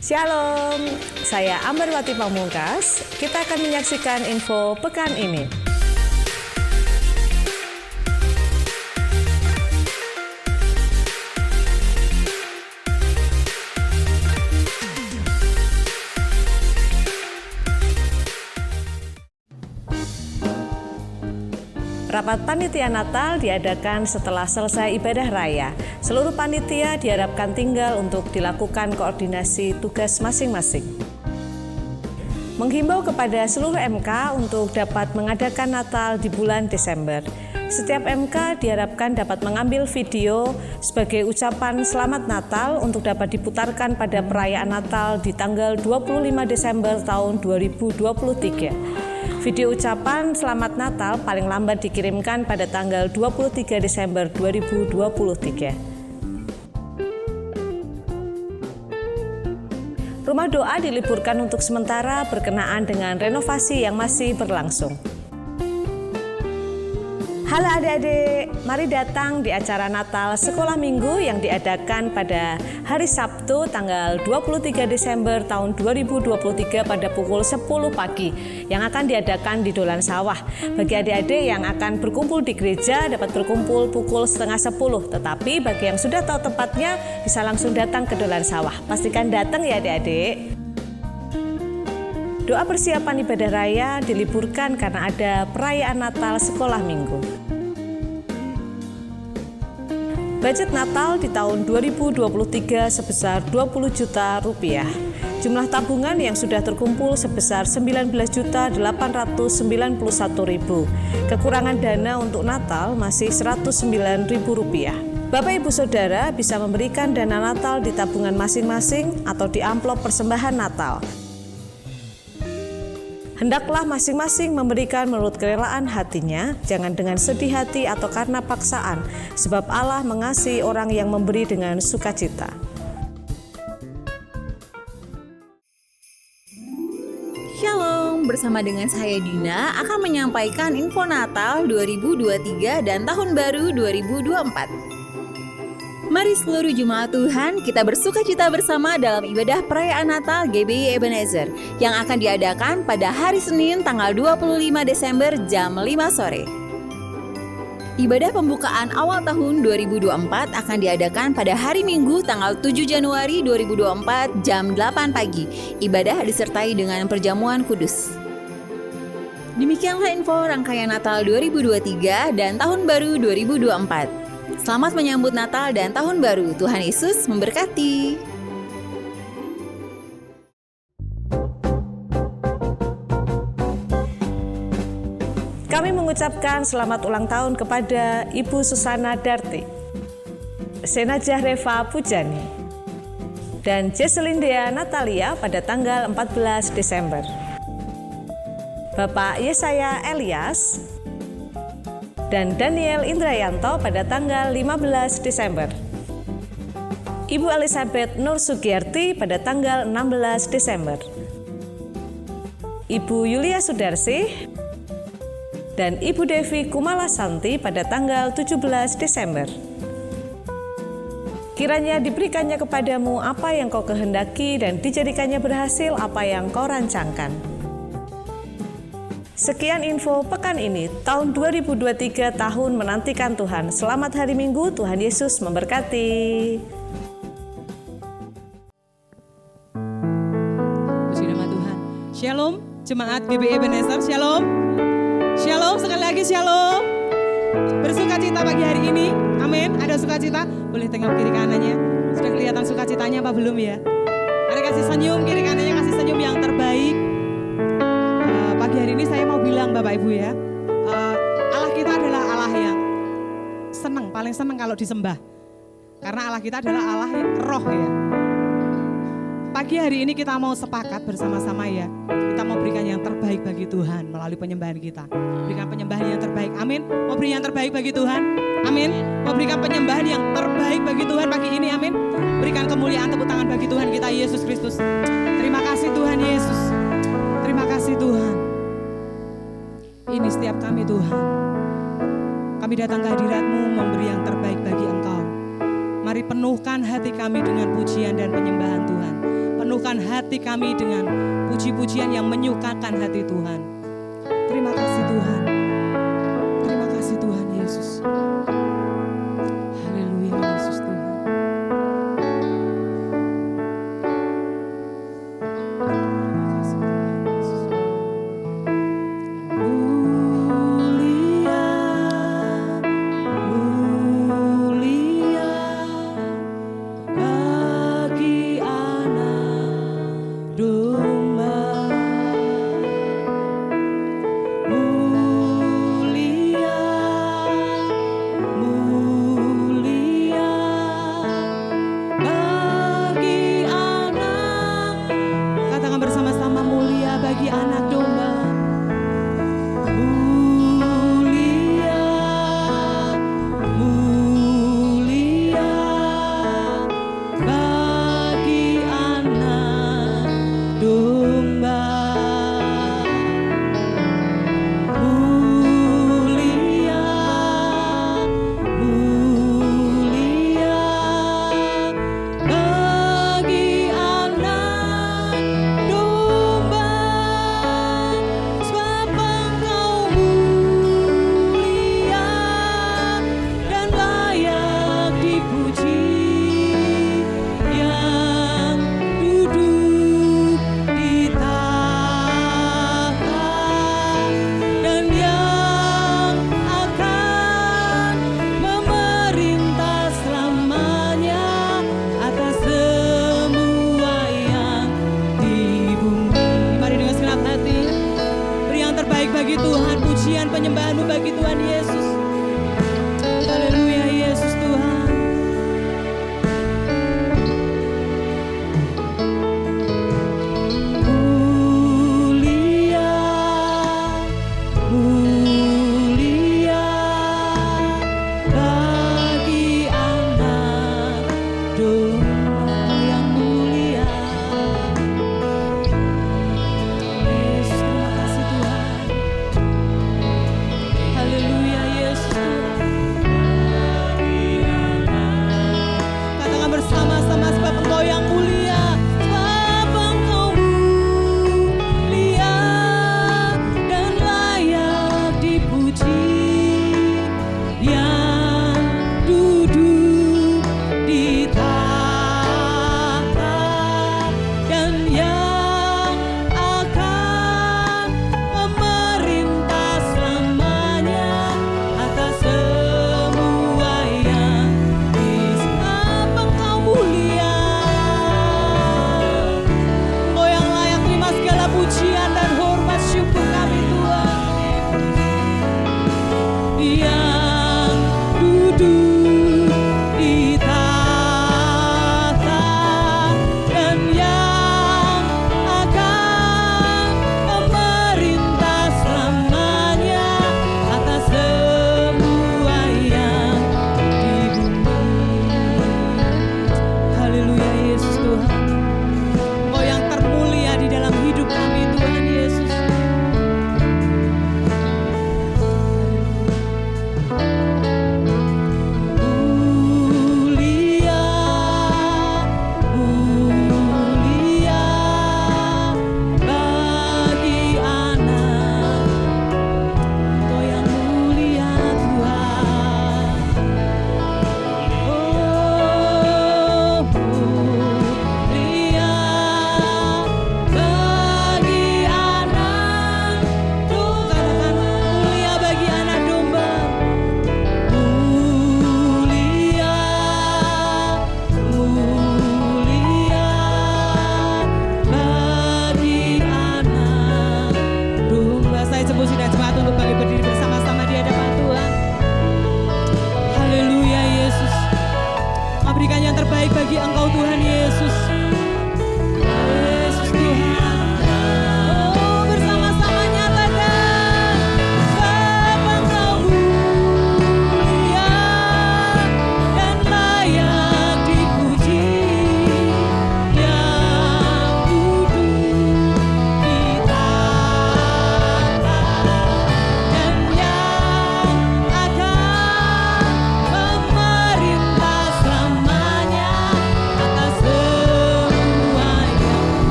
Shalom, saya Ambarwati Pamungkas. Kita akan menyaksikan info pekan ini. Rapat panitia Natal diadakan setelah selesai ibadah raya. Seluruh panitia diharapkan tinggal untuk dilakukan koordinasi tugas masing-masing. Menghimbau kepada seluruh MK untuk dapat mengadakan Natal di bulan Desember. Setiap MK diharapkan dapat mengambil video sebagai ucapan selamat Natal untuk dapat diputarkan pada perayaan Natal di tanggal 25 Desember tahun 2023. Video ucapan Selamat Natal paling lambat dikirimkan pada tanggal 23 Desember 2023. Rumah doa diliburkan untuk sementara berkenaan dengan renovasi yang masih berlangsung. Halo adik-adik, mari datang di acara Natal Sekolah Minggu yang diadakan pada hari Sabtu tanggal 23 Desember tahun 2023 pada pukul 10 pagi yang akan diadakan di Dolan Sawah. Bagi adik-adik yang akan berkumpul di gereja dapat berkumpul pukul 9:30, tetapi bagi yang sudah tahu tempatnya bisa langsung datang ke Dolan Sawah. Pastikan datang ya adik-adik. Doa persiapan ibadah raya diliburkan karena ada perayaan Natal Sekolah Minggu. Budget Natal di tahun 2023 sebesar 20 juta rupiah. Jumlah tabungan yang sudah terkumpul sebesar 19.891.000. Kekurangan dana untuk Natal masih 109.000 rupiah. Bapak Ibu Saudara bisa memberikan dana Natal di tabungan masing-masing atau di amplop persembahan Natal. Hendaklah masing-masing memberikan menurut kerelaan hatinya, jangan dengan sedih hati atau karena paksaan, sebab Allah mengasihi orang yang memberi dengan sukacita. Shalom, bersama dengan saya Dina akan menyampaikan info Natal 2023 dan Tahun Baru 2024. Mari seluruh jemaat Tuhan kita bersukacita bersama dalam ibadah perayaan Natal GBI Ebenezer yang akan diadakan pada hari Senin tanggal 25 Desember jam 5 sore. Ibadah pembukaan awal tahun 2024 akan diadakan pada hari Minggu tanggal 7 Januari 2024 jam 8 pagi. Ibadah disertai dengan perjamuan kudus. Demikianlah info rangkaian Natal 2023 dan Tahun Baru 2024. Selamat menyambut Natal dan Tahun Baru. Tuhan Yesus memberkati. Kami mengucapkan selamat ulang tahun kepada Ibu Susana Darti, Senajah Reva Pujani, dan Jesselyn Dea Natalia pada tanggal 14 Desember. Bapak Yesaya Elias dan Daniel Indrayanto pada tanggal 15 Desember. Ibu Elizabeth Nur Sugiyarti pada tanggal 16 Desember. Ibu Yulia Sudarsi dan Ibu Devi Kumalasanti pada tanggal 17 Desember. Kiranya diberikannya kepadamu apa yang kau kehendaki dan dijadikannya berhasil apa yang kau rancangkan. Sekian info pekan ini, tahun 2023 tahun menantikan Tuhan. Selamat hari Minggu, Tuhan Yesus memberkati. Puji nama Tuhan. Shalom, jemaat GBI Ebenezer, shalom. Shalom, sekali lagi shalom. Bersukacita pagi hari ini, amin. Ada sukacita, boleh tengok kiri kanannya. Sudah kelihatan sukacitanya apa belum ya? Ada kasih senyum, kiri kanannya kasih senyum yang terbaik. Pagi hari ini saya mau bilang Bapak Ibu ya, Allah kita adalah Allah yang senang, paling senang kalau disembah. Karena Allah kita adalah Allah roh ya. Pagi hari ini kita mau sepakat bersama-sama ya, kita mau berikan yang terbaik bagi Tuhan melalui penyembahan kita. Berikan penyembahan yang terbaik, amin. Mau beri yang terbaik bagi Tuhan, amin. Mau berikan penyembahan yang terbaik bagi Tuhan pagi ini, amin. Berikan kemuliaan tepuk tangan bagi Tuhan kita Yesus Kristus. Terima kasih Tuhan Yesus. Terima kasih Tuhan. Ini setiap kami Tuhan. Kami datang ke hadirat-Mu memberi yang terbaik bagi Engkau. Mari penuhkan hati kami dengan pujian dan penyembahan Tuhan. penuhkan hati kami dengan puji-pujian yang menyukakan hati Tuhan. Terima kasih Tuhan. Terima kasih Tuhan Yesus. Haleluya Yesus Tuhan. Terima kasih Tuhan Yesus. Mulia, mulia bagi anak domba. Mulia, mulia bagi anak. Katakan bersama-sama, mulia bagi anak domba. Mulia, mulia bagi anak domba. Mulia, mulia bagi anak domba. Sebab Engkau mulia dan layak dipuji, yang duduk di tahta dan yang akan memerintah selamanya atas semua yang di bumi. Mari dengan segenap hati beri yang terbaik bagi Tuhan, pujian penyembahanmu bagi Tuhan Yesus. Haleluya Yesus Tuhan. Mulia, mulia bagi anak domba yang mulia. Yesus, terima kasih Tuhan. Haleluya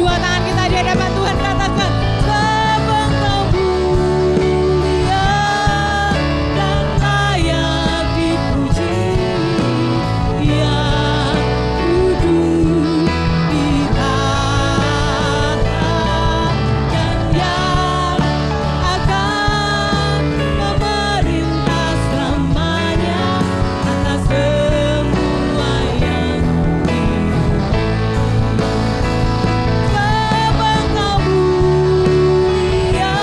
kedua tangan kita di hadapan Tuhan, katakan, sebab Engkau mulia dan layak dipuji, yang duduk di tahta dan yang akan memerintah selamanya atas semua yang hidup. Sebab Engkau mulia.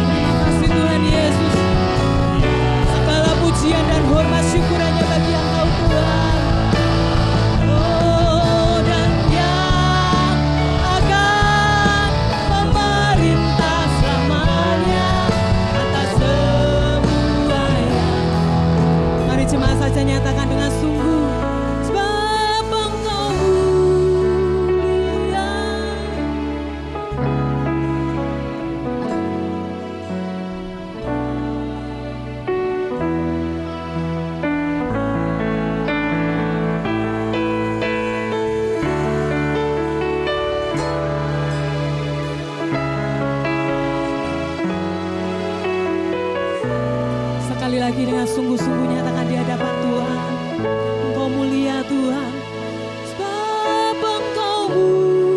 Terima kasih Tuhan Yesus. Segala pujian dan hormat syukur hanya bagi Engkau Tuhan. Oh, dan yang akan memerintah selamanya atas semua yang. Mari jemaat saja nyatakan dengan sungguh, sebab Engkau mulia. Sekali lagi dengan sungguh-sungguh nyatakan di hadapan Tuhan, Engkau mulia Tuhan. Sebab Engkau mulia.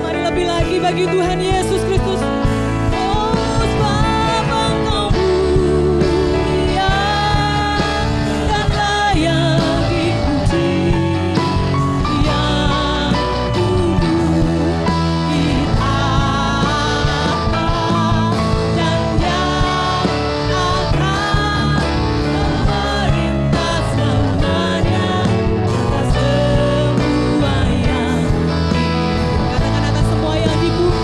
Mari lebih lagi bagi Tuhan Yesus Kristus. Oh, sebab Engkau mulia dan layak dipuji, yang duduk di tahta dan yang akan memerintah selamanya atas semua yang hidup. Katakan atas semua yang di bumi.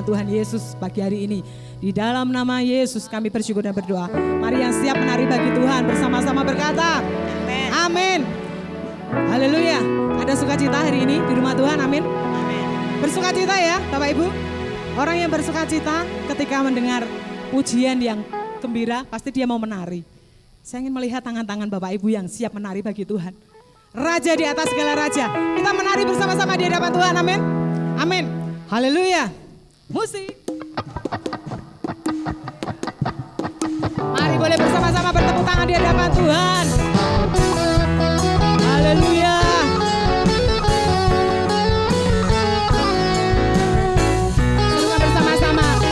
Tuhan Yesus pagi hari ini. Di dalam nama Yesus kami bersyukur dan berdoa. Mari yang siap menari bagi Tuhan bersama-sama berkata, amin. Amin. Haleluya. Ada sukacita hari ini di rumah Tuhan, amin. Amin. Bersukacita ya Bapak Ibu. Orang yang bersukacita ketika mendengar pujian yang gembira, pasti dia mau menari. Saya ingin melihat tangan-tangan Bapak Ibu yang siap menari bagi Tuhan. Raja di atas segala raja. Kita menari bersama-sama di hadapan Tuhan, amin. Amin. Haleluya. Musik. Mari boleh bersama-sama bertepuk tangan di hadapan Tuhan. Haleluya. Serukan bersama-sama.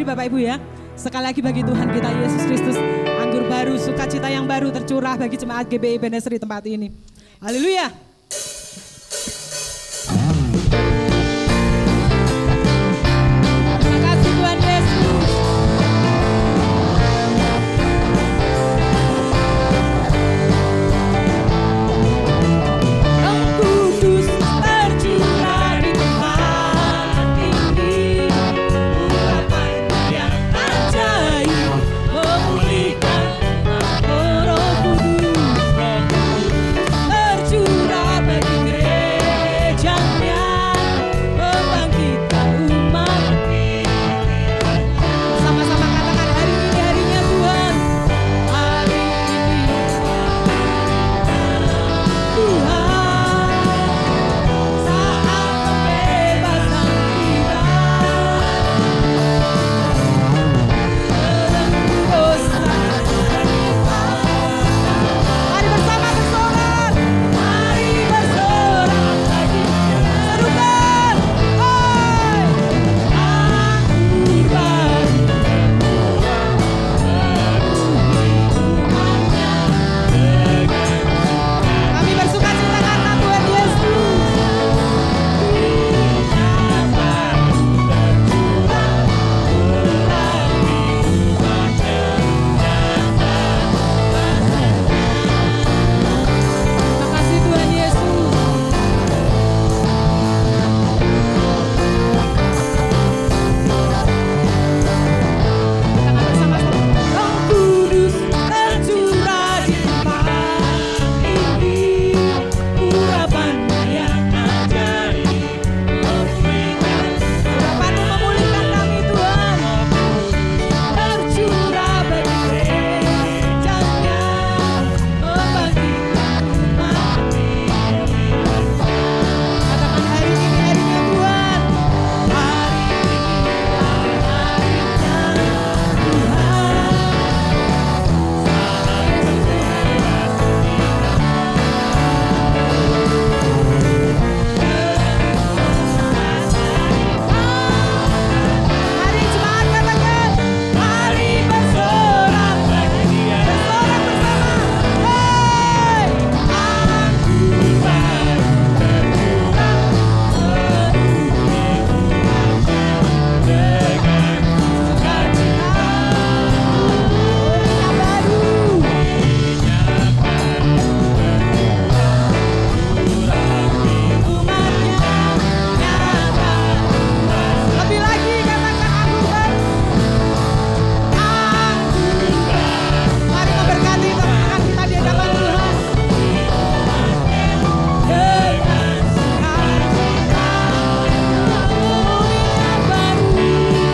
Bapak Ibu ya. Sekali lagi bagi Tuhan kita Yesus Kristus, anggur baru, sukacita yang baru tercurah bagi jemaat GBI Ebenezer di tempat ini. Haleluya. Terima kasih Tuhan Yesus. Roh Kudus tercurah di tempat ini, urapan yang ajaib memulihkan. Roh Kudus tercurah bagi gerejanya, membangkitkan umat. Sama-sama katakan, hari ini harinya Tuhan. Hari ini Tuhan, saat pembebasan kita, belenggu dosa. Mari bersama bersorak, mari bersorak lagi, serukan, oi, anggur baru, kami bersukacita karena Tuhan Yesus. Terima kasih Tuhan Yesus. Tangan bersama-sama. Roh Kudus tercurah di tempat ini, urapannya yang ajaib memulihkan. Urapan-Mu memulihkan kami Tuhan. Tercurah bagi gerejanya, membangkitkan umat. Katakan, hari ini harinya Tuhan. Hari ini harinya Tuhan. Mari jemaat katakan, mari bersorak lagi, bersorak bersama. Hei, anggur baru tercurah, memenuhi umatnya dengan sukacita. Minyak baru, umatnya nyata. Lebih lagi katakan anggur baru. Anggur baru. Mari memberkati tangan kita di hadapan Tuhan. Dengan sukacita, minyak baru tercurah. Tuhan ini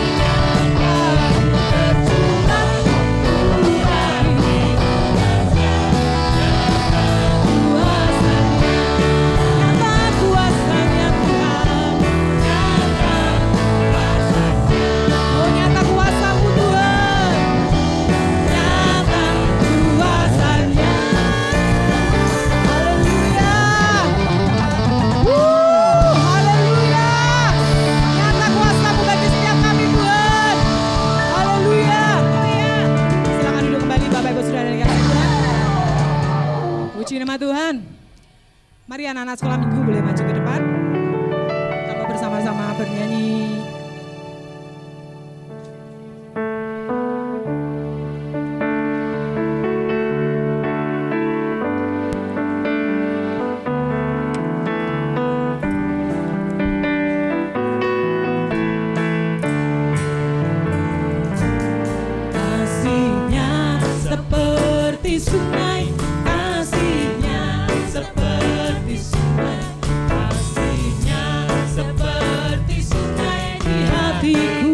nyata kuasanya Tuhan. Oh, nyata kuasa-Mu Tuhan. Nyata kuasanya. Haleluya. Haleluya. Nyata kuasa-Mu bagi setiap kami Tuhan. Haleluya. Silakan duduk kembali Bapak Ibu Saudara yang dikasihi Tuhan. Puji nama Tuhan. Mari anak-anak sekolah minggu boleh maju ke depan. Kita bersama-sama bernyanyi. Kasih-Nya seperti sungai, kasih-Nya seperti sungai, kasih-Nya seperti sungai di hatiku.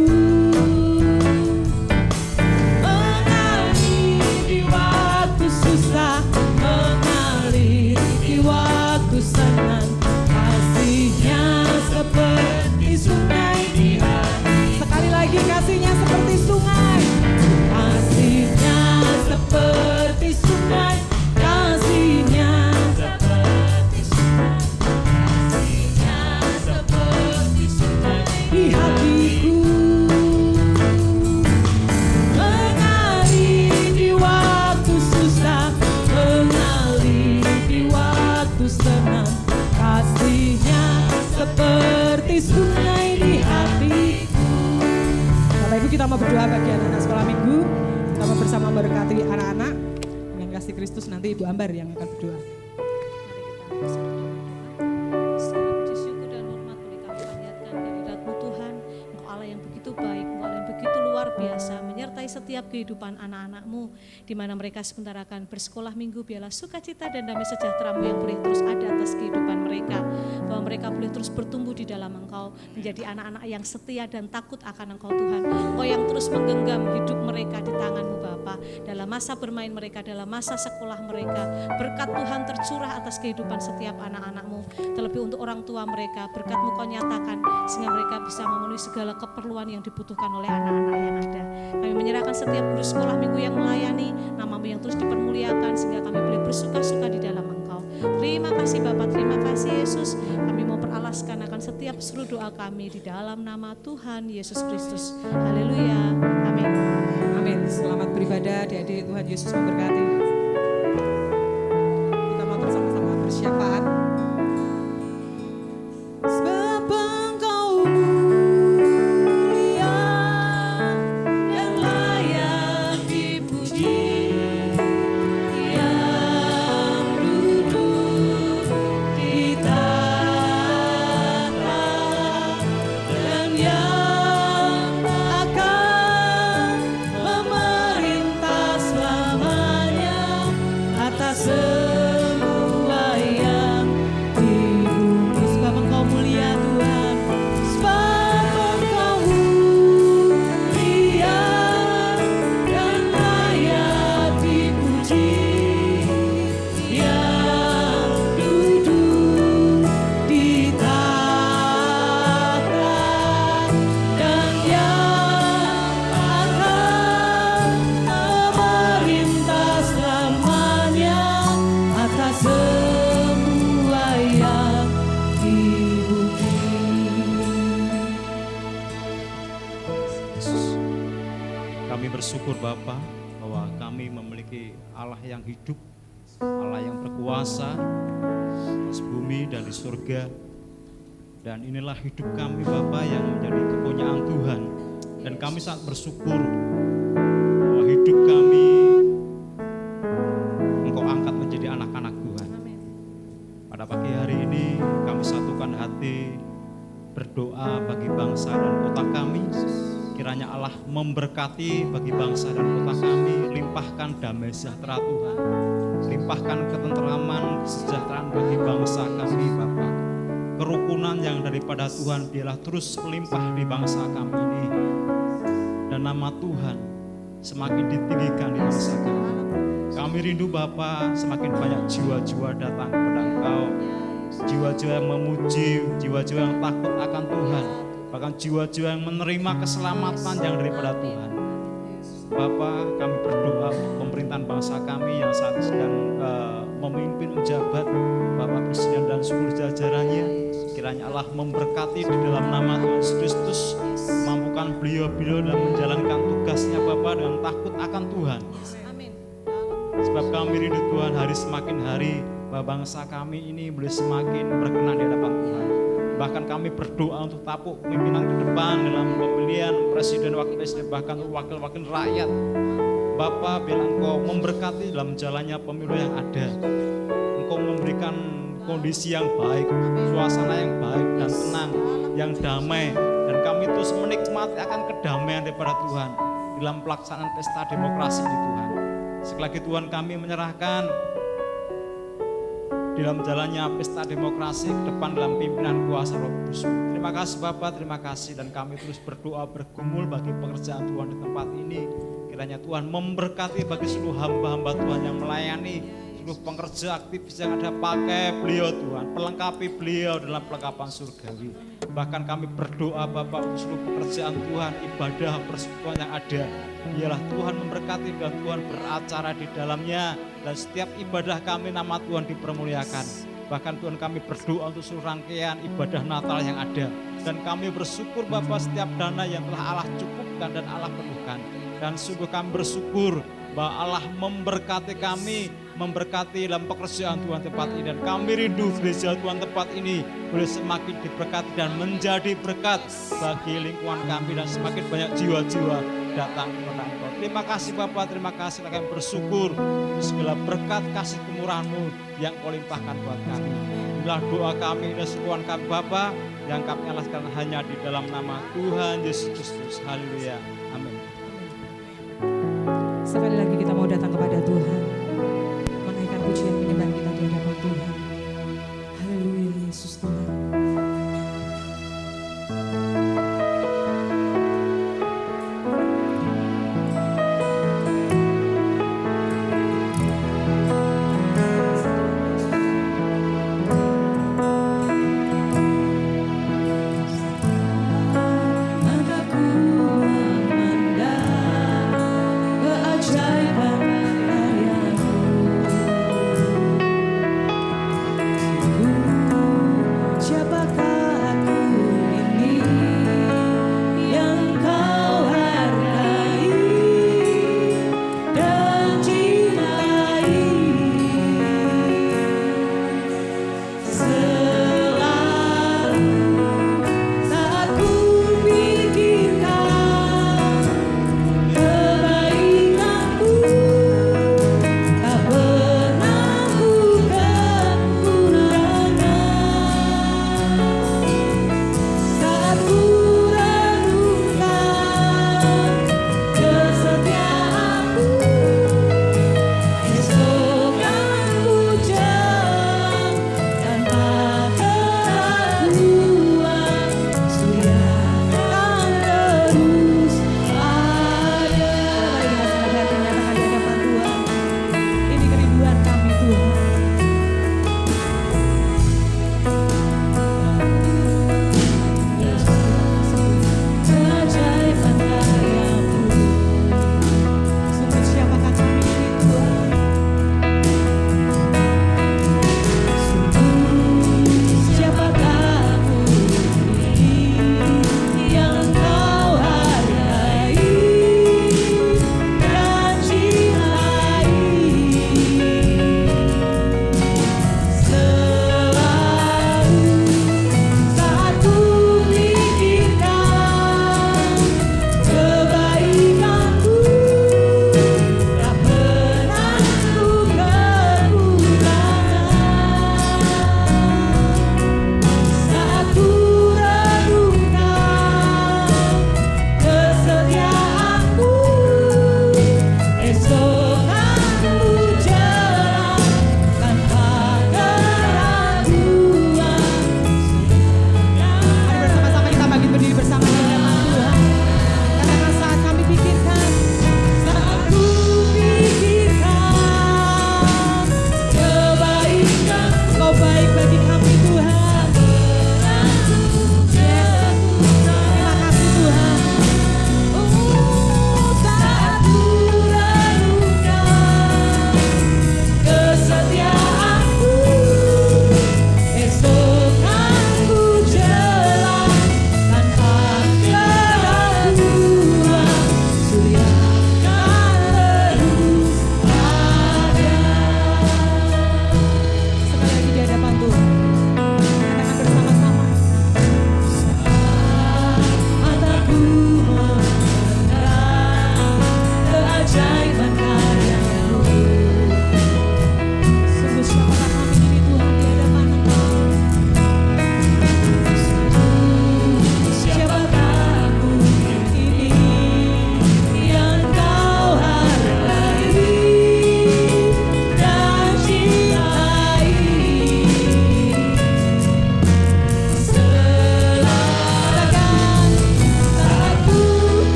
Mengalir di waktu susah, mengalir di waktu senang, kasih-Nya seperti sungai di hati. Sekali lagi, kasih-Nya seperti sungai, kasih-Nya seperti sungai berdoa bagi anak-anak sekolah minggu. Kita bersama memberkati anak-anak dengan kasih Kristus. Nanti Ibu Ambar yang akan berdoa. Mari kita bersama. Segala puji syukur dan hormat boleh kami panjatkan kehadirat-Mu Tuhan. Engkau Allah yang begitu baik, Engkau Allah yang begitu luar biasa, menyertai setiap kehidupan anak-anak-Mu, di mana mereka sebentar akan bersekolah minggu. Biarlah sukacita dan damai sejahtera-Mu yang boleh terus ada atas kehidupan mereka, bahwa mereka boleh terus bertumbuh di dalam Engkau, menjadi anak-anak yang setia dan takut akan Engkau Tuhan. Engkau yang terus menggenggam hidup mereka di tangan-Mu Bapa, dalam masa bermain mereka, dalam masa sekolah mereka. Berkat Tuhan tercurah atas kehidupan setiap anak-anak-Mu, terlebih untuk orang tua mereka. Berkat-Mu Kau nyatakan sehingga mereka bisa memenuhi segala keperluan yang dibutuhkan oleh anak-anak yang ada. Kami menyerahkan setiap guru sekolah minggu yang melayani, nama-Mu yang terus dipermuliakan sehingga kami boleh bersuka-suka di dalam Engkau. Terima kasih Bapa, terima kasih Yesus. Kami mau peralaskan akan setiap seluruh doa kami di dalam nama Tuhan Yesus Kristus. Haleluya. Amin. Amin. Selamat beribadah, adik-adik. Tuhan Yesus memberkati. Kita mau bersama-sama bersyafaat. Sebab Engkau mulia dan layak dipuji, yang duduk di tahta dan yang akan memerintah selamanya atas semua yang di bumi. Sebab Engkau mulia Tuhan, sebab Engkau mulia dan layak dipuji, yang duduk di tahta dan yang akan memerintah selamanya atas semua yang di bumi. Yesus. Kami bersyukur Bapa bahwa kami memiliki Allah yang hidup, Allah yang berkuasa atas bumi dan di surga. Dan inilah hidup kami Bapa yang menjadi kepunyaan Tuhan. Dan kami sangat bersyukur bahwa hidup kami Engkau angkat menjadi anak-anak Tuhan. Pada pagi hari ini kami satukan hati berdoa bagi bangsa dan kota kami. Kiranya Allah memberkati bagi bangsa dan kota kami, limpahkan damai sejahtera Tuhan, limpahkan ketenteraman, kesejahteraan bagi bangsa kami Bapa. Kerukunan yang daripada Tuhan biarlah terus melimpah di bangsa kami ini, dan nama Tuhan semakin ditinggikan di bangsa kami. Kami rindu Bapa semakin banyak jiwa-jiwa datang kepada Engkau, jiwa-jiwa yang memuji, jiwa-jiwa yang takut akan Tuhan, bahkan jiwa-jiwa yang menerima keselamatan yang daripada Tuhan. Bapa, kami berdoa pemerintahan bangsa kami yang saat ini sedang memimpin menjabat, Bapak Presiden dan seluruh jajarannya, kiranya Allah memberkati di dalam nama Tuhan Yesus Kristus, mampukan beliau-beliau dalam menjalankan tugasnya Bapa dengan takut akan Tuhan. Sebab kami rindu Tuhan hari semakin hari, bangsa kami ini boleh semakin berkenan di hadapan Tuhan. Bahkan kami berdoa untuk tapuk pimpinan ke depan dalam pemilihan presiden, wakil presiden, bahkan wakil-wakil rakyat. Bapa, biar Engkau memberkati dalam jalannya pemilu yang ada. Engkau memberikan kondisi yang baik, suasana yang baik dan tenang, yang damai. Dan kami terus menikmati akan kedamaian daripada Tuhan dalam pelaksanaan pesta demokrasi ini Tuhan. Sekali lagi Tuhan kami menyerahkan dalam jalannya pesta demokrasi ke depan dalam pimpinan kuasa Roh Kudus. Terima kasih Bapak, terima kasih, dan kami terus berdoa bergumul bagi pekerjaan Tuhan di tempat ini. Kiranya Tuhan memberkati bagi seluruh hamba-hamba Tuhan yang melayani, seluruh pekerja aktivis yang ada, pakai beliau Tuhan, pelengkapi beliau dalam pelengkapan surgawi. Bahkan kami berdoa Bapak untuk seluruh pekerjaan Tuhan, ibadah persekutuan yang ada. Biarlah Tuhan memberkati dan Tuhan beracara di dalamnya, dan setiap ibadah kami nama Tuhan dipermuliakan. Bahkan Tuhan kami berdoa untuk seluruh rangkaian ibadah Natal yang ada. Dan kami bersyukur Bapak setiap dana yang telah Allah cukupkan dan Allah penuhkan. Dan sungguh kami bersyukur bahwa Allah memberkati kami, memberkati dalam pekerjaan Tuhan tempat ini. Dan kami rindu gereja Tuhan tempat ini boleh semakin diberkati dan menjadi berkat bagi lingkungan kami, dan semakin banyak jiwa-jiwa datang kepada Engkau. Terima kasih Bapa, terima kasih kami bersyukur segala berkat kasih kemurahan-Mu yang Kau limpahkan buat kami. Inilah doa kami dan seruan kami Bapa yang kami alaskan hanya di dalam nama Tuhan Yesus Kristus. Haleluya. Amin. Sekali lagi kita mau datang kepada Tuhan, menaikkan pujian penyembahan kita di hadapan Tuhan. Haleluya Yesus Tuhan. Mataku memandang keajaiban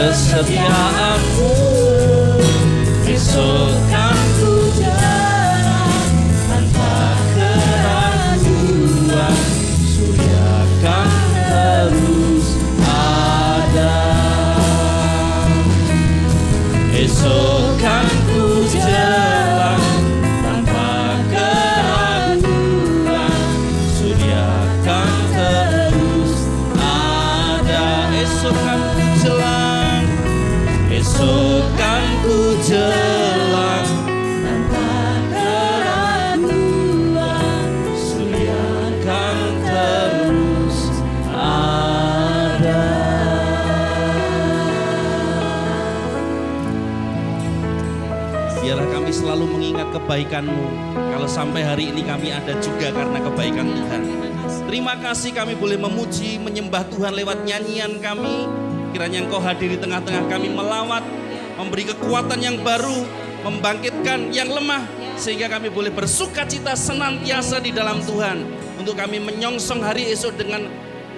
kesetiaanmu. Esok kan ku jalan tanpa keraguan, surya kan terus ada. Esok kan ku jalan tanpa keraguan, surya kan terus ada. Esok kan ku jalan, esok kan ku jalan tanpa keraguan, surya kan terus ada. Biarlah kami selalu mengingat kebaikan-Mu. Kalau sampai hari ini kami ada juga karena kebaikan Tuhan. Terima kasih kami boleh memuji, menyembah Tuhan lewat nyanyian kami. Kiranya Engkau hadir di tengah-tengah kami, melawat, memberi kekuatan yang baru, membangkitkan yang lemah, sehingga kami boleh bersukacita senantiasa di dalam Tuhan. Untuk kami menyongsong hari esok dengan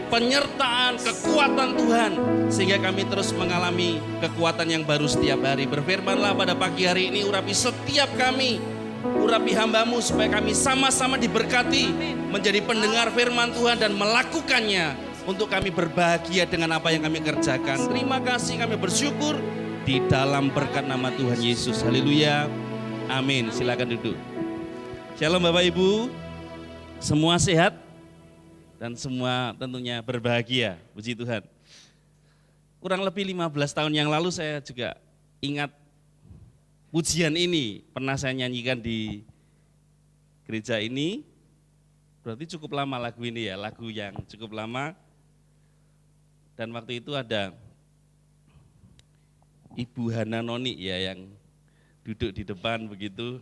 penyertaan, kekuatan Tuhan, sehingga kami terus mengalami kekuatan yang baru setiap hari. Berfirmanlah pada pagi hari ini, urapi setiap kami, urapi hamba-Mu, supaya kami sama-sama diberkati, menjadi pendengar firman Tuhan dan melakukannya, untuk kami berbahagia dengan apa yang kami kerjakan. Terima kasih, kami bersyukur di dalam berkat nama Tuhan Yesus. Haleluya, amin. Silakan duduk. Shalom Bapak Ibu, semua sehat dan semua tentunya berbahagia, puji Tuhan. Kurang lebih 15 tahun yang lalu saya juga ingat pujian ini, pernah saya nyanyikan di gereja ini. Berarti cukup lama lagu ini ya, lagu yang cukup lama. Dan waktu itu ada Ibu Hana Noni ya yang duduk di depan begitu.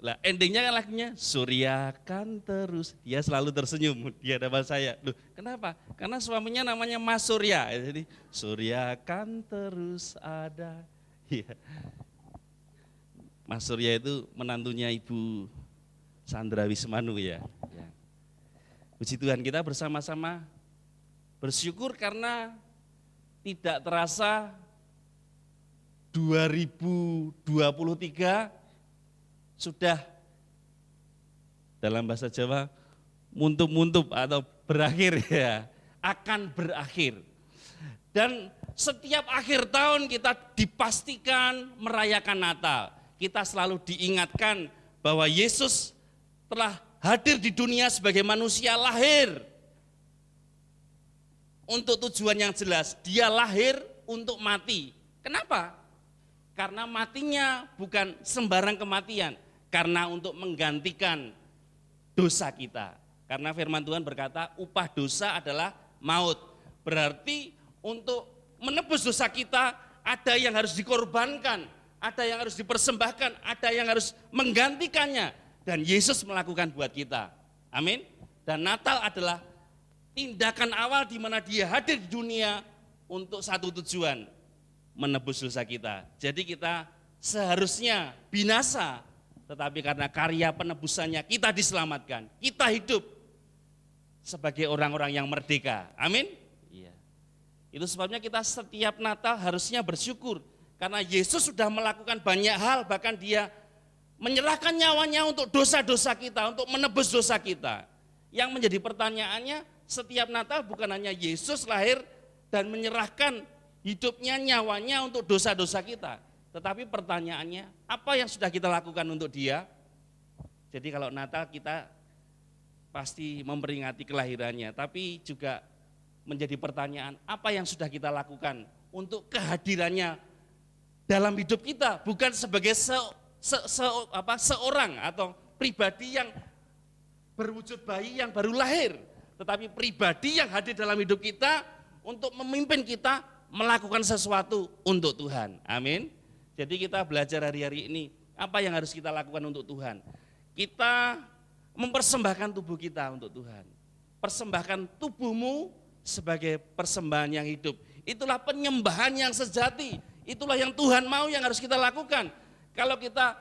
Lah endingnya kan lagunya surya kan terus, dia selalu tersenyum di hadapan saya. Loh, kenapa? Karena suaminya namanya Mas Surya. Jadi surya kan terus ada. Ya. Mas Surya itu menantunya Ibu Sandra Wismanu ya. Puji Tuhan, kita bersama-sama bersyukur karena tidak terasa 2023 sudah dalam bahasa Jawa muntup-muntup atau berakhir ya, akan berakhir. Dan setiap akhir tahun kita dipastikan merayakan Natal. Kita selalu diingatkan bahwa Yesus telah hadir di dunia sebagai manusia, lahir untuk tujuan yang jelas. Dia lahir untuk mati. Kenapa? Karena matinya bukan sembarang kematian, karena untuk menggantikan dosa kita. Karena firman Tuhan berkata upah dosa adalah maut. Berarti untuk menebus dosa kita ada yang harus dikorbankan, ada yang harus dipersembahkan, ada yang harus menggantikannya. Dan Yesus melakukan buat kita. Amin. Dan Natal adalah tindakan awal di mana Dia hadir di dunia untuk satu tujuan, menebus dosa kita. Jadi kita seharusnya binasa, tetapi karena karya penebusannya kita diselamatkan. Kita hidup sebagai orang-orang yang merdeka. Amin. Iya. Itu sebabnya kita setiap Natal harusnya bersyukur. Karena Yesus sudah melakukan banyak hal, bahkan Dia menyerahkan nyawanya untuk dosa-dosa kita, untuk menebus dosa kita. Yang menjadi pertanyaannya, setiap Natal bukan hanya Yesus lahir dan menyerahkan hidupnya, nyawanya untuk dosa-dosa kita. Tetapi pertanyaannya, apa yang sudah kita lakukan untuk Dia? Jadi kalau Natal kita pasti memperingati kelahirannya, tapi juga menjadi pertanyaan, apa yang sudah kita lakukan untuk kehadirannya dalam hidup kita, bukan sebagai seorang atau pribadi yang berwujud bayi yang baru lahir, tetapi pribadi yang hadir dalam hidup kita untuk memimpin kita melakukan sesuatu untuk Tuhan. Amin. Jadi kita belajar hari-hari ini, apa yang harus kita lakukan untuk Tuhan? Kita mempersembahkan tubuh kita untuk Tuhan. Persembahkan tubuhmu sebagai persembahan yang hidup. Itulah penyembahan yang sejati. Itulah yang Tuhan mau, yang harus kita lakukan. Kalau kita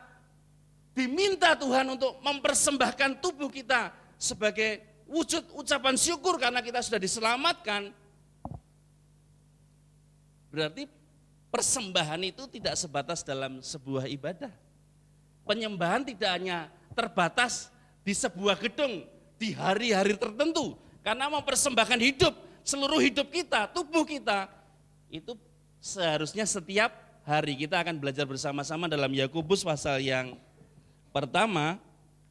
diminta Tuhan untuk mempersembahkan tubuh kita sebagai wujud ucapan syukur karena kita sudah diselamatkan, Berarti persembahan itu tidak sebatas dalam sebuah ibadah. Penyembahan tidak hanya terbatas di sebuah gedung, di hari-hari tertentu. Karena mempersembahkan hidup, seluruh hidup kita, tubuh kita, itu seharusnya setiap hari. Kita akan belajar bersama-sama dalam Yakobus pasal yang pertama,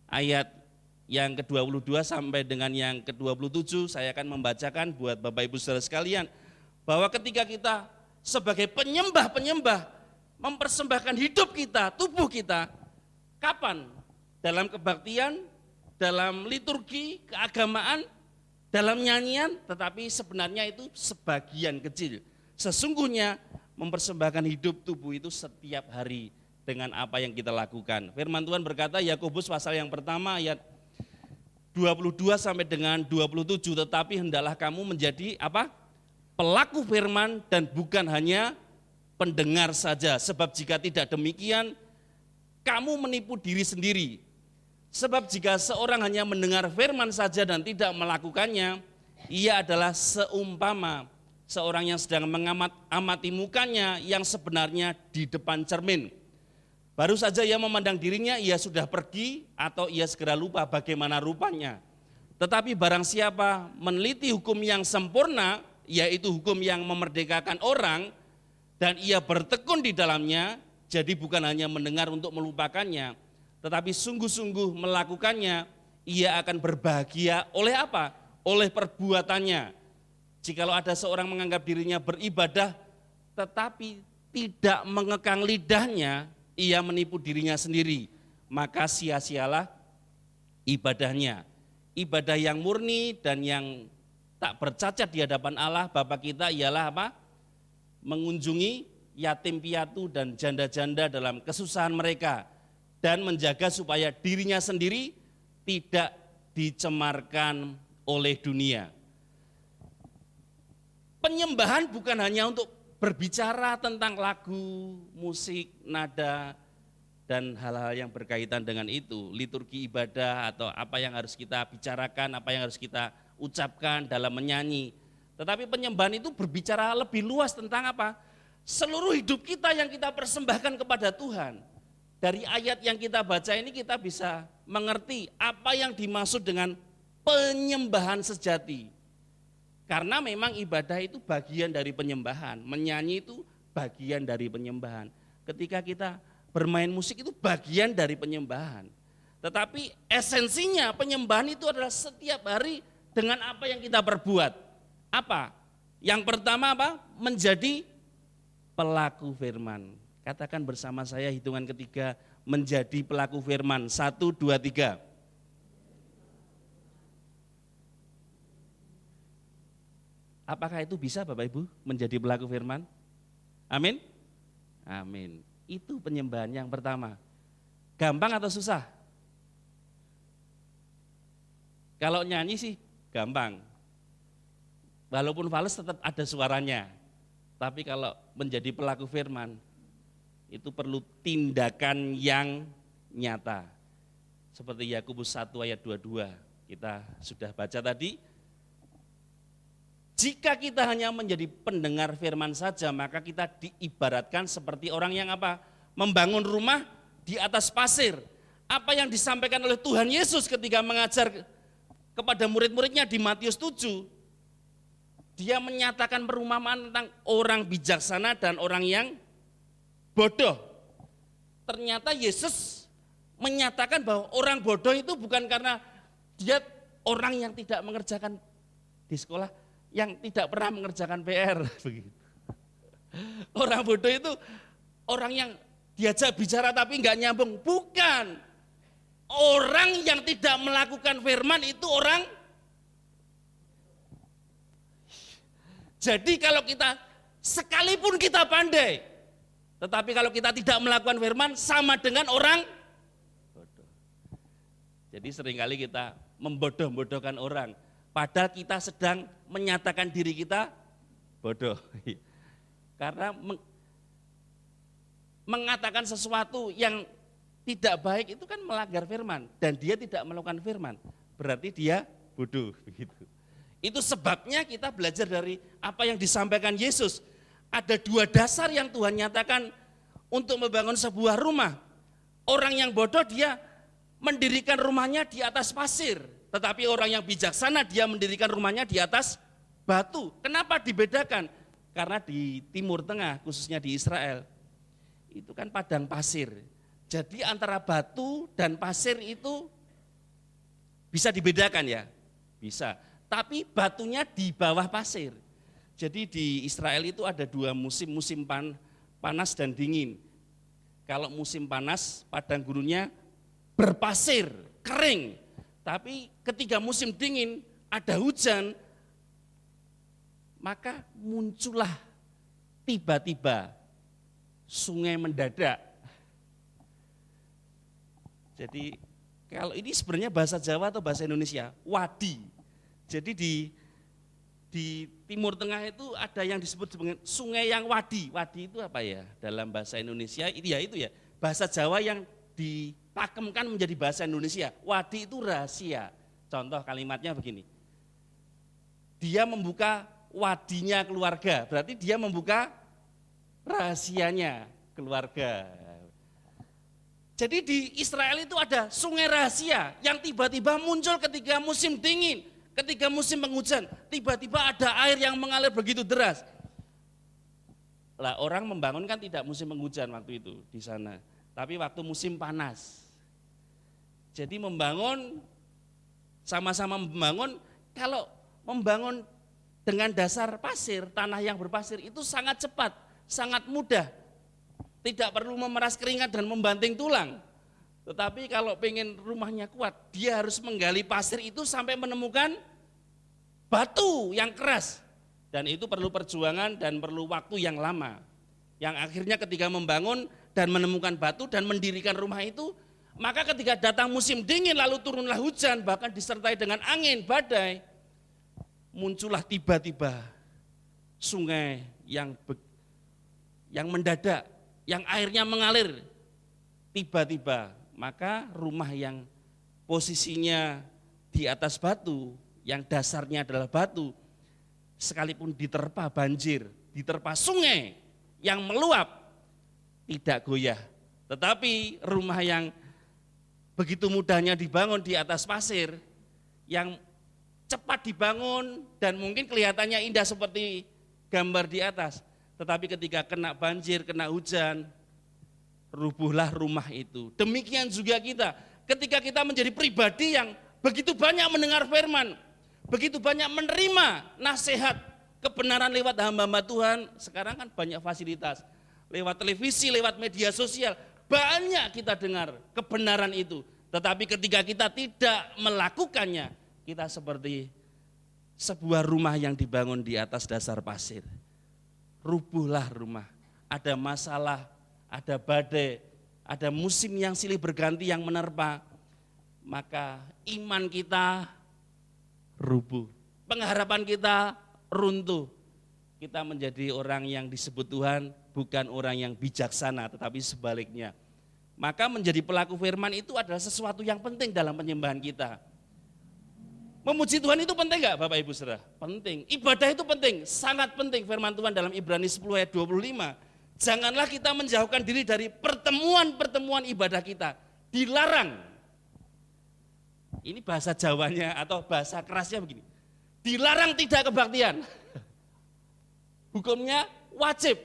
ayat yang ke-22 sampai dengan yang ke-27. Saya akan membacakan buat Bapak Ibu Saudara sekalian, bahwa ketika kita sebagai penyembah-penyembah mempersembahkan hidup kita, tubuh kita, kapan? Dalam kebaktian, dalam liturgi, keagamaan, dalam nyanyian, tetapi sebenarnya itu sebagian kecil. Sesungguhnya mempersembahkan hidup tubuh itu setiap hari dengan apa yang kita lakukan. Firman Tuhan berkata, Yakobus pasal yang pertama ayat 22 sampai dengan 27, tetapi hendaklah kamu menjadi apa? Pelaku firman dan bukan hanya pendengar saja. Sebab jika tidak demikian, kamu menipu diri sendiri. Sebab jika seorang hanya mendengar firman saja dan tidak melakukannya, ia adalah seumpama seorang yang sedang mengamati mukanya yang sebenarnya di depan cermin. Baru saja ia memandang dirinya, ia sudah pergi atau ia segera lupa bagaimana rupanya. Tetapi barang siapa meneliti hukum yang sempurna, yaitu hukum yang memerdekakan orang, dan ia bertekun di dalamnya, jadi bukan hanya mendengar untuk melupakannya, tetapi sungguh-sungguh melakukannya, ia akan berbahagia oleh apa? Oleh perbuatannya. Jikalau ada seorang menganggap dirinya beribadah, tetapi tidak mengekang lidahnya, ia menipu dirinya sendiri, maka sia-sialah ibadahnya. Ibadah yang murni dan yang tak bercacat di hadapan Allah Bapa kita ialah apa? Mengunjungi yatim piatu dan janda-janda dalam kesusahan mereka dan menjaga supaya dirinya sendiri tidak dicemarkan oleh dunia. Penyembahan bukan hanya untuk berbicara tentang lagu, musik, nada, dan hal-hal yang berkaitan dengan itu, liturgi ibadah atau apa yang harus kita bicarakan, apa yang harus kita ucapkan dalam menyanyi. Tetapi penyembahan itu berbicara lebih luas tentang apa? Seluruh hidup kita yang kita persembahkan kepada Tuhan. Dari ayat yang kita baca ini kita bisa mengerti apa yang dimaksud dengan penyembahan sejati. Karena memang ibadah itu bagian dari penyembahan, menyanyi itu bagian dari penyembahan. Ketika kita bermain musik itu bagian dari penyembahan. Tetapi esensinya penyembahan itu adalah setiap hari dengan apa yang kita perbuat. Apa? Yang pertama apa? Menjadi pelaku firman. Katakan bersama saya hitungan ketiga, menjadi pelaku firman. 1, 2, 3. Apakah itu bisa Bapak Ibu menjadi pelaku firman? Amin? Amin. Itu penyembahan yang pertama. Gampang atau susah? Kalau nyanyi sih gampang. Walaupun fals tetap ada suaranya. Tapi kalau menjadi pelaku firman, itu perlu tindakan yang nyata. Seperti Yakobus 1 ayat 22, kita sudah baca tadi. Jika kita hanya menjadi pendengar firman saja, maka kita diibaratkan seperti orang yang apa? Membangun rumah di atas pasir. Apa yang disampaikan oleh Tuhan Yesus ketika mengajar kepada murid-muridnya di Matius 7. Dia menyatakan perumpamaan tentang orang bijaksana dan orang yang bodoh. Ternyata Yesus menyatakan bahwa orang bodoh itu bukan karena dia orang yang tidak mengerjakan di sekolah, yang tidak pernah mengerjakan PR begitu. Orang bodoh itu orang yang diajak bicara tapi enggak nyambung, bukan. Orang yang tidak melakukan firman itu orang. Jadi kalau kita sekalipun kita pandai, tetapi kalau kita tidak melakukan firman sama dengan orang bodoh. Jadi seringkali kita membodoh-bodohkan orang, padahal kita sedang menyatakan diri kita bodoh. Karena mengatakan sesuatu yang tidak baik itu kan melanggar firman, dan dia tidak melakukan firman, berarti dia bodoh begitu. Itu sebabnya kita belajar dari apa yang disampaikan Yesus. Ada dua dasar yang Tuhan nyatakan untuk membangun sebuah rumah. Orang yang bodoh dia mendirikan rumahnya di atas pasir, tetapi orang yang bijaksana dia mendirikan rumahnya di atas batu. Kenapa dibedakan? Karena di Timur Tengah, khususnya di Israel, itu kan padang pasir. Jadi antara batu dan pasir itu bisa dibedakan ya? Bisa. Tapi batunya di bawah pasir. Jadi di Israel itu ada dua musim, musim panas dan dingin. Kalau musim panas, padang gurunnya berpasir, kering. Tapi ketika musim dingin, ada hujan, maka muncullah tiba-tiba sungai mendadak. Jadi kalau ini sebenarnya bahasa Jawa atau bahasa Indonesia, wadi. Jadi di Timur Tengah itu ada yang disebut sebagai sungai yang wadi. Wadi itu apa ya? Dalam bahasa Indonesia itu ya bahasa Jawa yang dipakemkan menjadi bahasa Indonesia. Wadi itu rahasia. Contoh kalimatnya begini. Dia membuka wadinya keluarga, berarti dia membuka rahasianya keluarga. Jadi di Israel itu ada sungai rahasia yang tiba-tiba muncul ketika musim dingin. Ketika musim penghujan, tiba-tiba ada air yang mengalir begitu deras. Lah orang membangun kan tidak musim penghujan waktu itu di sana, tapi waktu musim panas. Jadi membangun, sama-sama membangun, kalau membangun dengan dasar pasir, tanah yang berpasir itu sangat cepat, sangat mudah. Tidak perlu memeras keringat dan membanting tulang. Tetapi kalau pengen rumahnya kuat, dia harus menggali pasir itu sampai menemukan batu yang keras. Dan itu perlu perjuangan dan perlu waktu yang lama. Yang akhirnya ketika membangun dan menemukan batu dan mendirikan rumah itu, maka ketika datang musim dingin lalu turunlah hujan, bahkan disertai dengan angin, badai, muncullah tiba-tiba sungai yang mendadak, yang airnya mengalir tiba-tiba. Maka rumah yang posisinya di atas batu, yang dasarnya adalah batu, sekalipun diterpa banjir, diterpa sungai yang meluap, tidak goyah. Tetapi rumah yang begitu mudahnya dibangun di atas pasir, yang cepat dibangun dan mungkin kelihatannya indah seperti gambar di atas, tetapi ketika kena banjir, kena hujan, rubuhlah rumah itu. Demikian juga kita, ketika kita menjadi pribadi yang begitu banyak mendengar firman, begitu banyak menerima nasihat kebenaran lewat hamba-hamba Tuhan. Sekarang kan banyak fasilitas, lewat televisi, lewat media sosial, banyak kita dengar kebenaran itu. Tetapi ketika kita tidak melakukannya, kita seperti sebuah rumah yang dibangun di atas dasar pasir. Rubuhlah rumah, ada masalah, ada badai, ada musim yang silih berganti yang menerpa, maka iman kita rubuh, pengharapan kita runtuh. Kita menjadi orang yang disebut Tuhan bukan orang yang bijaksana, tetapi sebaliknya. Maka menjadi pelaku firman itu adalah sesuatu yang penting dalam penyembahan kita. Memuji Tuhan itu penting enggak Bapak Ibu Saudara? Penting. Ibadah itu penting, sangat penting. Firman Tuhan dalam Ibrani 10 ayat 25. Janganlah kita menjauhkan diri dari pertemuan-pertemuan ibadah kita. Dilarang. Ini bahasa Jawanya atau bahasa kerasnya begini. Dilarang tidak kebaktian. Hukumnya wajib.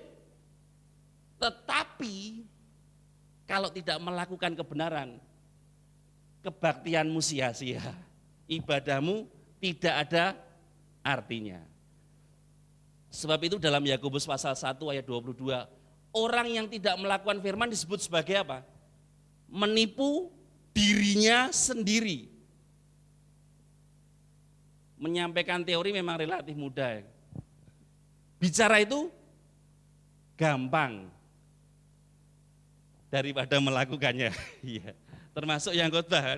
Tetapi kalau tidak melakukan kebenaran, kebaktianmu sia-sia. Ibadahmu tidak ada artinya. Sebab itu dalam Yakobus pasal 1 ayat 22, orang yang tidak melakukan firman disebut sebagai apa? Menipu dirinya sendiri. Menyampaikan teori memang relatif mudah. Bicara itu gampang daripada melakukannya. Iya. Termasuk yang khotbah.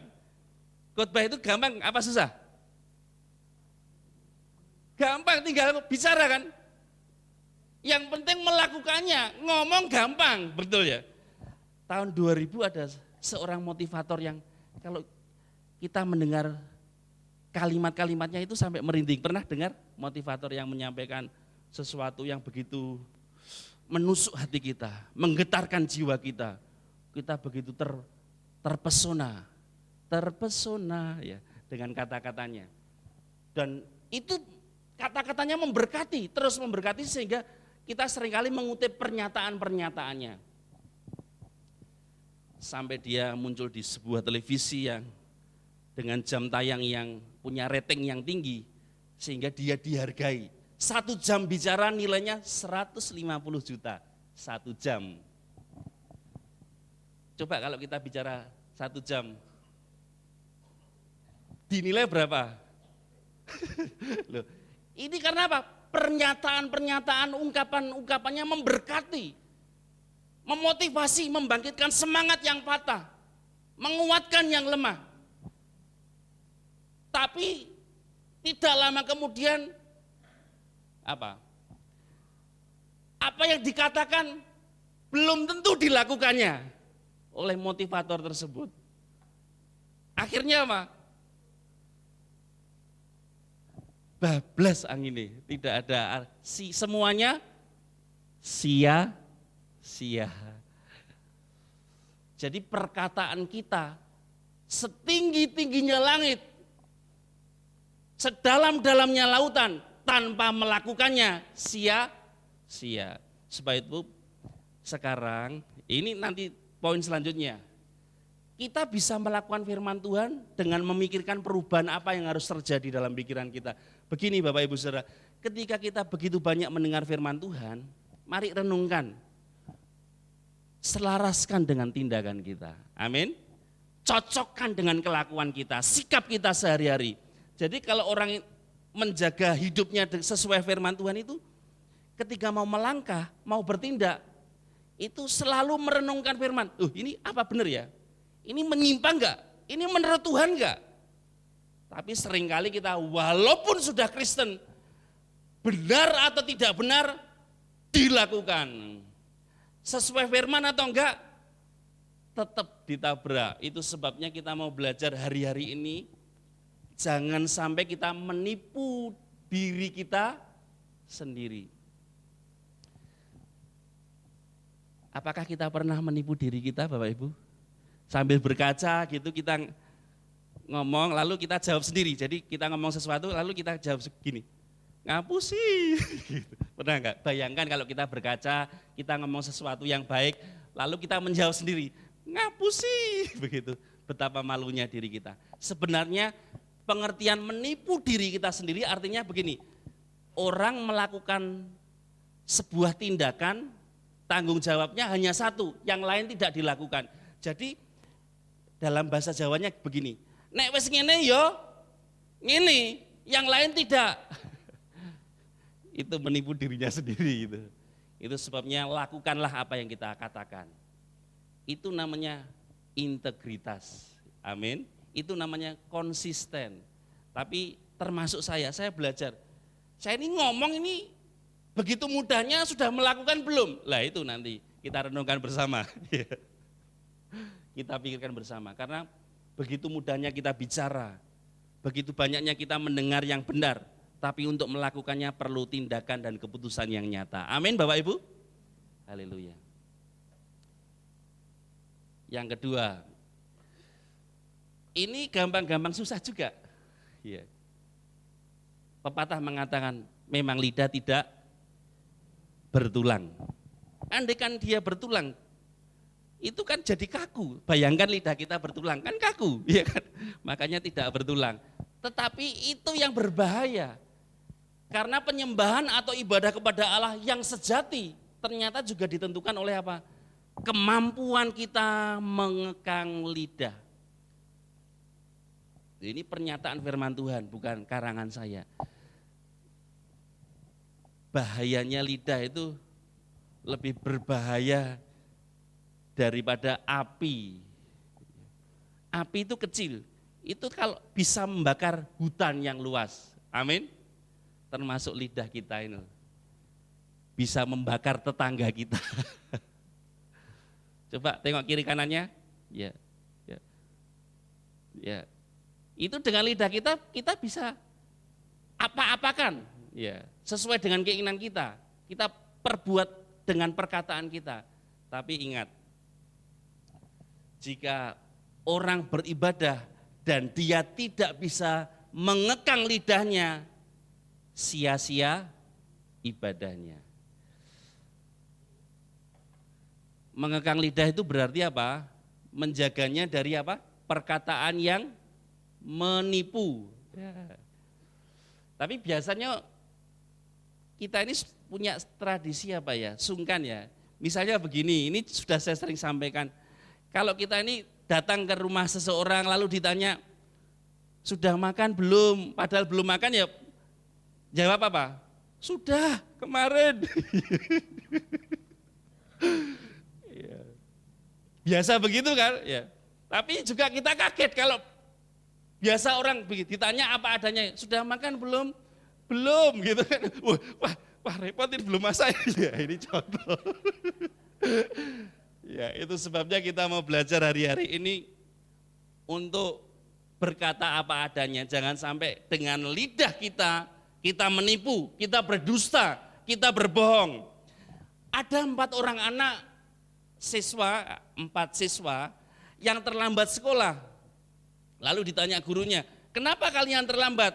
Khotbah itu gampang apa susah? Gampang, tinggal bicara kan. Yang penting melakukannya, ngomong gampang, betul ya. Tahun 2000 ada seorang motivator yang kalau kita mendengar kalimat-kalimatnya itu sampai merinding. Pernah dengar motivator yang menyampaikan sesuatu yang begitu menusuk hati kita, menggetarkan jiwa kita. Kita begitu terpesona ya dengan kata-katanya. Dan itu kata-katanya memberkati, terus memberkati sehingga kita seringkali mengutip pernyataan-pernyataannya. Sampai dia muncul di sebuah televisi yang dengan jam tayang yang punya rating yang tinggi, sehingga dia dihargai. 1 jam bicara nilainya 150 juta, 1 jam. Coba kalau kita bicara 1 jam, dinilai berapa? Loh, ini karena apa? Pernyataan-pernyataan, ungkapan-ungkapannya memberkati, memotivasi, membangkitkan semangat yang patah, menguatkan yang lemah. Tapi tidak lama kemudian apa yang dikatakan belum tentu dilakukannya oleh motivator tersebut. Akhirnya apa? Bablas angin, tidak ada semuanya sia-sia. Jadi perkataan kita setinggi-tingginya langit, sedalam-dalamnya lautan, tanpa melakukannya sia-sia. Sebab itu sekarang ini nanti poin selanjutnya. Kita bisa melakukan firman Tuhan dengan memikirkan perubahan apa yang harus terjadi dalam pikiran kita. Begini Bapak Ibu Saudara, ketika kita begitu banyak mendengar firman Tuhan, mari renungkan, selaraskan dengan tindakan kita. Amin. Cocokkan dengan kelakuan kita, sikap kita sehari-hari. Jadi kalau orang menjaga hidupnya sesuai firman Tuhan itu, ketika mau melangkah, mau bertindak, itu selalu merenungkan firman. Ini apa benar ya? Ini menyimpang enggak? Ini menurut Tuhan enggak? Tapi seringkali kita walaupun sudah Kristen, benar atau tidak benar, dilakukan. Sesuai firman atau enggak, tetap ditabrak. Itu sebabnya kita mau belajar hari-hari ini, jangan sampai kita menipu diri kita sendiri. Apakah kita pernah menipu diri kita Bapak Ibu? Sambil berkaca gitu kita ngomong lalu kita jawab sendiri. Jadi kita ngomong sesuatu lalu kita jawab begini. Ngapusi. Gitu. Pernah enggak? Bayangkan kalau kita berkaca, kita ngomong sesuatu yang baik, lalu kita menjawab sendiri. Ngapusi. Begitu. Betapa malunya diri kita. Sebenarnya pengertian menipu diri kita sendiri artinya begini. Orang melakukan sebuah tindakan, tanggung jawabnya hanya satu, yang lain tidak dilakukan. Jadi dalam bahasa Jawanya begini, nek wis ngene yo, ngene, yang lain tidak. Itu menipu dirinya sendiri gitu. Itu sebabnya lakukanlah apa yang kita katakan. Itu namanya integritas. Amin. Itu namanya konsisten. Tapi termasuk saya belajar. Saya ini ngomong ini begitu mudahnya sudah melakukan belum? Lah itu nanti kita renungkan bersama. Kita pikirkan bersama, karena begitu mudahnya kita bicara, begitu banyaknya kita mendengar yang benar, tapi untuk melakukannya perlu tindakan dan keputusan yang nyata. Amin Bapak Ibu. Haleluya. Yang kedua, ini gampang-gampang susah juga. Ya. Pepatah mengatakan memang lidah tidak bertulang. Andaikan dia bertulang, itu kan jadi kaku. Bayangkan lidah kita bertulang, kan kaku, ya kan? Makanya tidak bertulang. Tetapi itu yang berbahaya. Karena penyembahan atau ibadah kepada Allah yang sejati ternyata juga ditentukan oleh apa? Kemampuan kita mengekang lidah. Ini pernyataan firman Tuhan, bukan karangan saya. Bahayanya lidah itu lebih berbahaya daripada api. Api itu kecil, itu kalau bisa membakar hutan yang luas. Amin. Termasuk lidah kita ini. Bisa membakar tetangga kita. Coba tengok kiri kanannya. Ya. Ya. Ya. Itu dengan lidah kita bisa apa-apakan. Ya, sesuai dengan keinginan kita. Kita perbuat dengan perkataan kita. Tapi ingat, jika orang beribadah dan dia tidak bisa mengekang lidahnya, sia-sia ibadahnya. Mengekang lidah itu berarti apa? Menjaganya dari apa? Perkataan yang menipu. Ya. Tapi biasanya kita ini punya tradisi apa ya? Sungkan ya. Misalnya begini, ini sudah saya sering sampaikan. Kalau kita ini datang ke rumah seseorang lalu ditanya, sudah makan belum? Padahal belum makan ya jawab apa? Sudah, kemarin. Biasa begitu kan? Ya. Tapi juga kita kaget kalau biasa orang ditanya apa adanya, sudah makan belum? Belum gitu kan. Wah repot ini belum masak. Ya, ini contoh. Ya, itu sebabnya kita mau belajar hari-hari ini untuk berkata apa adanya. Jangan sampai dengan lidah kita menipu, kita berdusta, kita berbohong. Ada 4 orang anak siswa, 4 siswa yang terlambat sekolah. Lalu ditanya gurunya, kenapa kalian terlambat?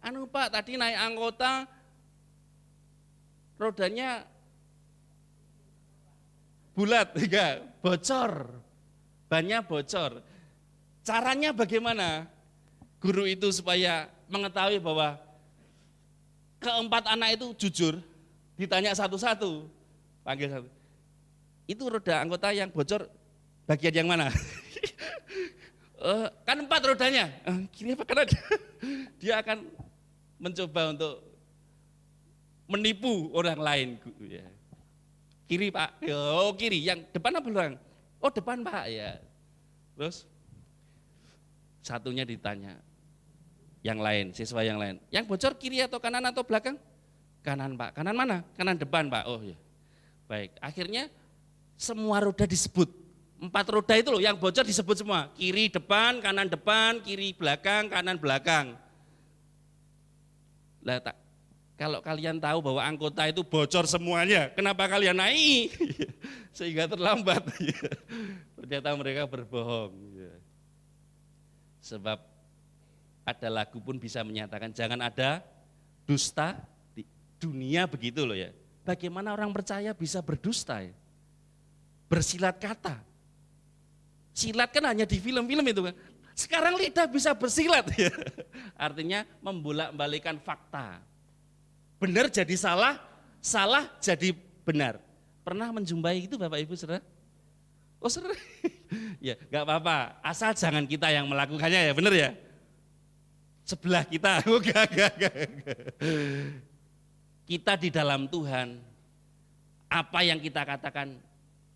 Anu Pak, tadi naik anggota, rodanya bulat, enggak, bocor, bannya bocor. Caranya bagaimana? Guru itu supaya mengetahui bahwa ke-4 anak itu jujur, ditanya satu-satu, panggil satu. Itu roda anggota yang bocor bagian yang mana? Kan 4 rodanya, kiri apa kanan? Dia akan mencoba untuk menipu orang lain. Kiri Pak, oh kiri, yang depan apa belakang? Oh depan Pak, ya. Terus satunya ditanya, yang lain, siswa yang lain, yang bocor kiri atau kanan atau belakang? Kanan Pak, kanan mana? Kanan depan Pak, oh ya. Baik, akhirnya semua roda disebut, 4 roda itu loh yang bocor disebut semua, kiri depan, kiri belakang, kanan belakang. Lah kalau kalian tahu bahwa anggota itu bocor semuanya, kenapa kalian naik? Sehingga terlambat. Ternyata mereka berbohong. Sebab ada lagu pun bisa menyatakan jangan ada dusta di dunia, begitu loh ya. Bagaimana orang percaya bisa berdusta ya? Bersilat kata. Silat kan hanya di film-film itu kan. Sekarang lidah bisa bersilat ya. Artinya membolak-balikan fakta. Benar jadi salah, salah jadi benar. Pernah menjumpai itu Bapak Ibu Saudara? Oh sering. Ya enggak apa-apa, asal jangan kita yang melakukannya ya, benar ya? Sebelah kita, enggak. Kita di dalam Tuhan, apa yang kita katakan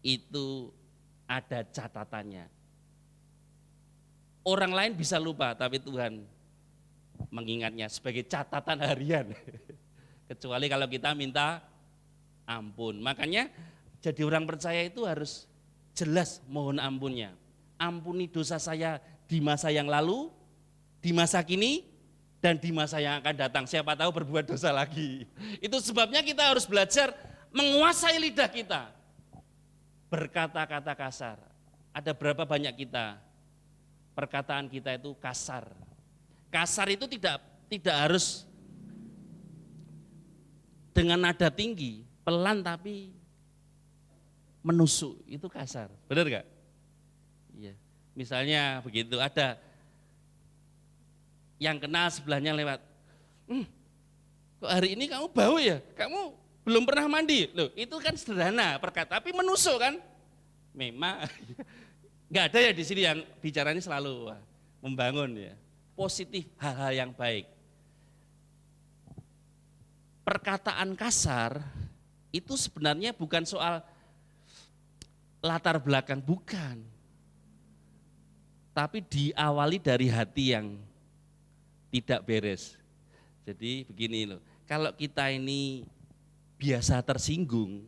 itu ada catatannya. Orang lain bisa lupa, tapi Tuhan mengingatnya sebagai catatan harian. Kecuali kalau kita minta ampun. Makanya jadi orang percaya itu harus jelas mohon ampunnya. Ampuni dosa saya di masa yang lalu, di masa kini, dan di masa yang akan datang. Siapa tahu berbuat dosa lagi. Itu sebabnya kita harus belajar menguasai lidah kita. Berkata-kata kasar. Ada berapa banyak kita, perkataan kita itu kasar. Kasar itu tidak harus dengan nada tinggi, pelan tapi menusuk, itu kasar. Benar enggak? Iya. Misalnya begitu, ada yang kenal sebelahnya lewat, kok hari ini kamu bau ya? Kamu belum pernah mandi. Loh, itu kan sederhana perkataan, tapi menusuk kan? Memang enggak ada ya di sini yang bicaranya selalu membangun ya. Positif, hal-hal yang baik. Perkataan kasar itu sebenarnya bukan soal latar belakang, bukan. Tapi diawali dari hati yang tidak beres. Jadi begini loh, kalau kita ini biasa tersinggung,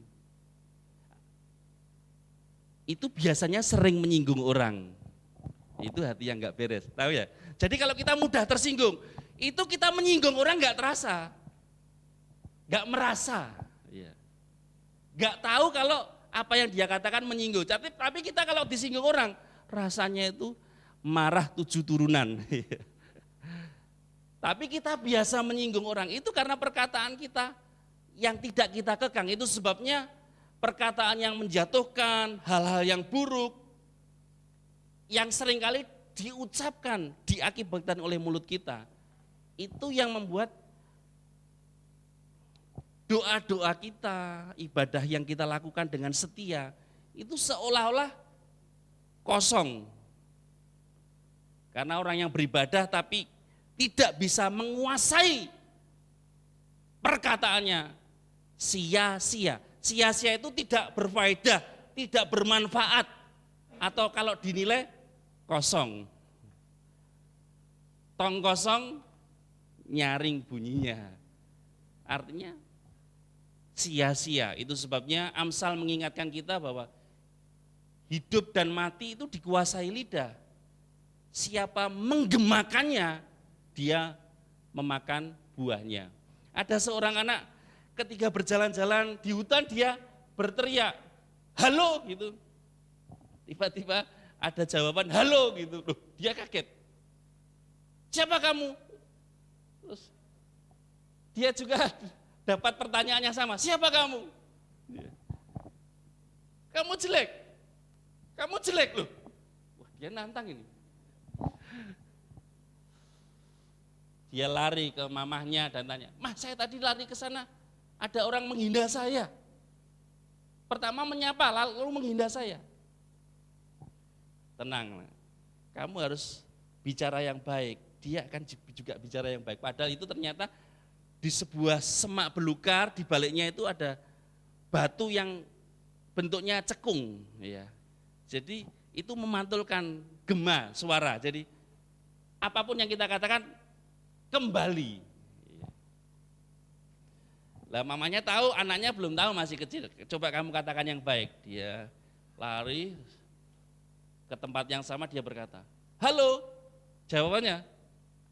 itu biasanya sering menyinggung orang. Itu hati yang enggak beres, tahu ya? Jadi kalau kita mudah tersinggung, itu kita menyinggung orang enggak terasa. Enggak merasa. Ya. nggak tahu kalau apa yang dia katakan menyinggung. Tapi kita kalau disinggung orang, rasanya itu marah 7 turunan. Tapi kita biasa menyinggung orang itu karena perkataan kita yang tidak kita kekang. Itu sebabnya perkataan yang menjatuhkan, hal-hal yang buruk, yang seringkali diucapkan, diakibatkan oleh mulut kita. Itu yang membuat doa-doa kita, ibadah yang kita lakukan dengan setia, itu seolah-olah kosong. Karena orang yang beribadah tapi tidak bisa menguasai perkataannya, sia-sia. Sia-sia itu tidak berfaedah, tidak bermanfaat, atau kalau dinilai kosong. Tong kosong, nyaring bunyinya. Artinya sia-sia. Itu sebabnya Amsal mengingatkan kita bahwa hidup dan mati itu dikuasai lidah. Siapa menggemakannya, dia memakan buahnya. Ada seorang anak ketika berjalan-jalan di hutan, dia berteriak, halo gitu. Tiba-tiba ada jawaban halo gitu. Loh, dia kaget. Siapa kamu? Terus dia juga dapat pertanyaannya sama, siapa kamu? Kamu jelek. Kamu jelek loh. Wah, dia nantang ini. Dia lari ke mamahnya dan tanya, "Mah, saya tadi lari ke sana, ada orang menghina saya." Pertama menyapa, lalu menghina saya. Tenang, kamu harus bicara yang baik. Dia akan juga bicara yang baik. Padahal itu ternyata di sebuah semak belukar, di baliknya itu ada batu yang bentuknya cekung. Ya. Jadi itu memantulkan gema suara. Jadi apapun yang kita katakan kembali. Lah mamanya tahu, anaknya belum tahu, masih kecil. Coba kamu katakan yang baik. Dia lari ke tempat yang sama, dia berkata, halo. Jawabannya,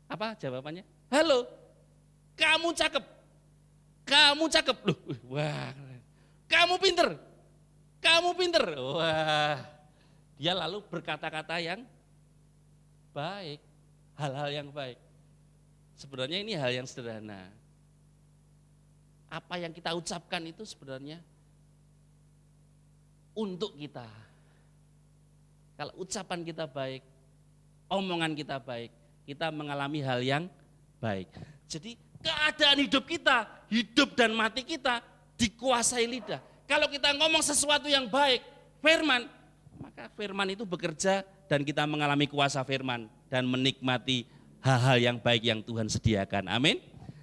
apa jawabannya? Halo, kamu cakep. Kamu cakep. Loh, wah, kamu pinter. Kamu pinter. Wah, dia lalu berkata-kata yang baik, hal-hal yang baik. Sebenarnya ini hal yang sederhana. Apa yang kita ucapkan itu sebenarnya untuk kita. Kalau ucapan kita baik, omongan kita baik, kita mengalami hal yang baik. Jadi keadaan hidup kita, hidup dan mati kita dikuasai lidah. Kalau kita ngomong sesuatu yang baik, firman, maka firman itu bekerja dan kita mengalami kuasa firman dan menikmati hal-hal yang baik yang Tuhan sediakan. Amin.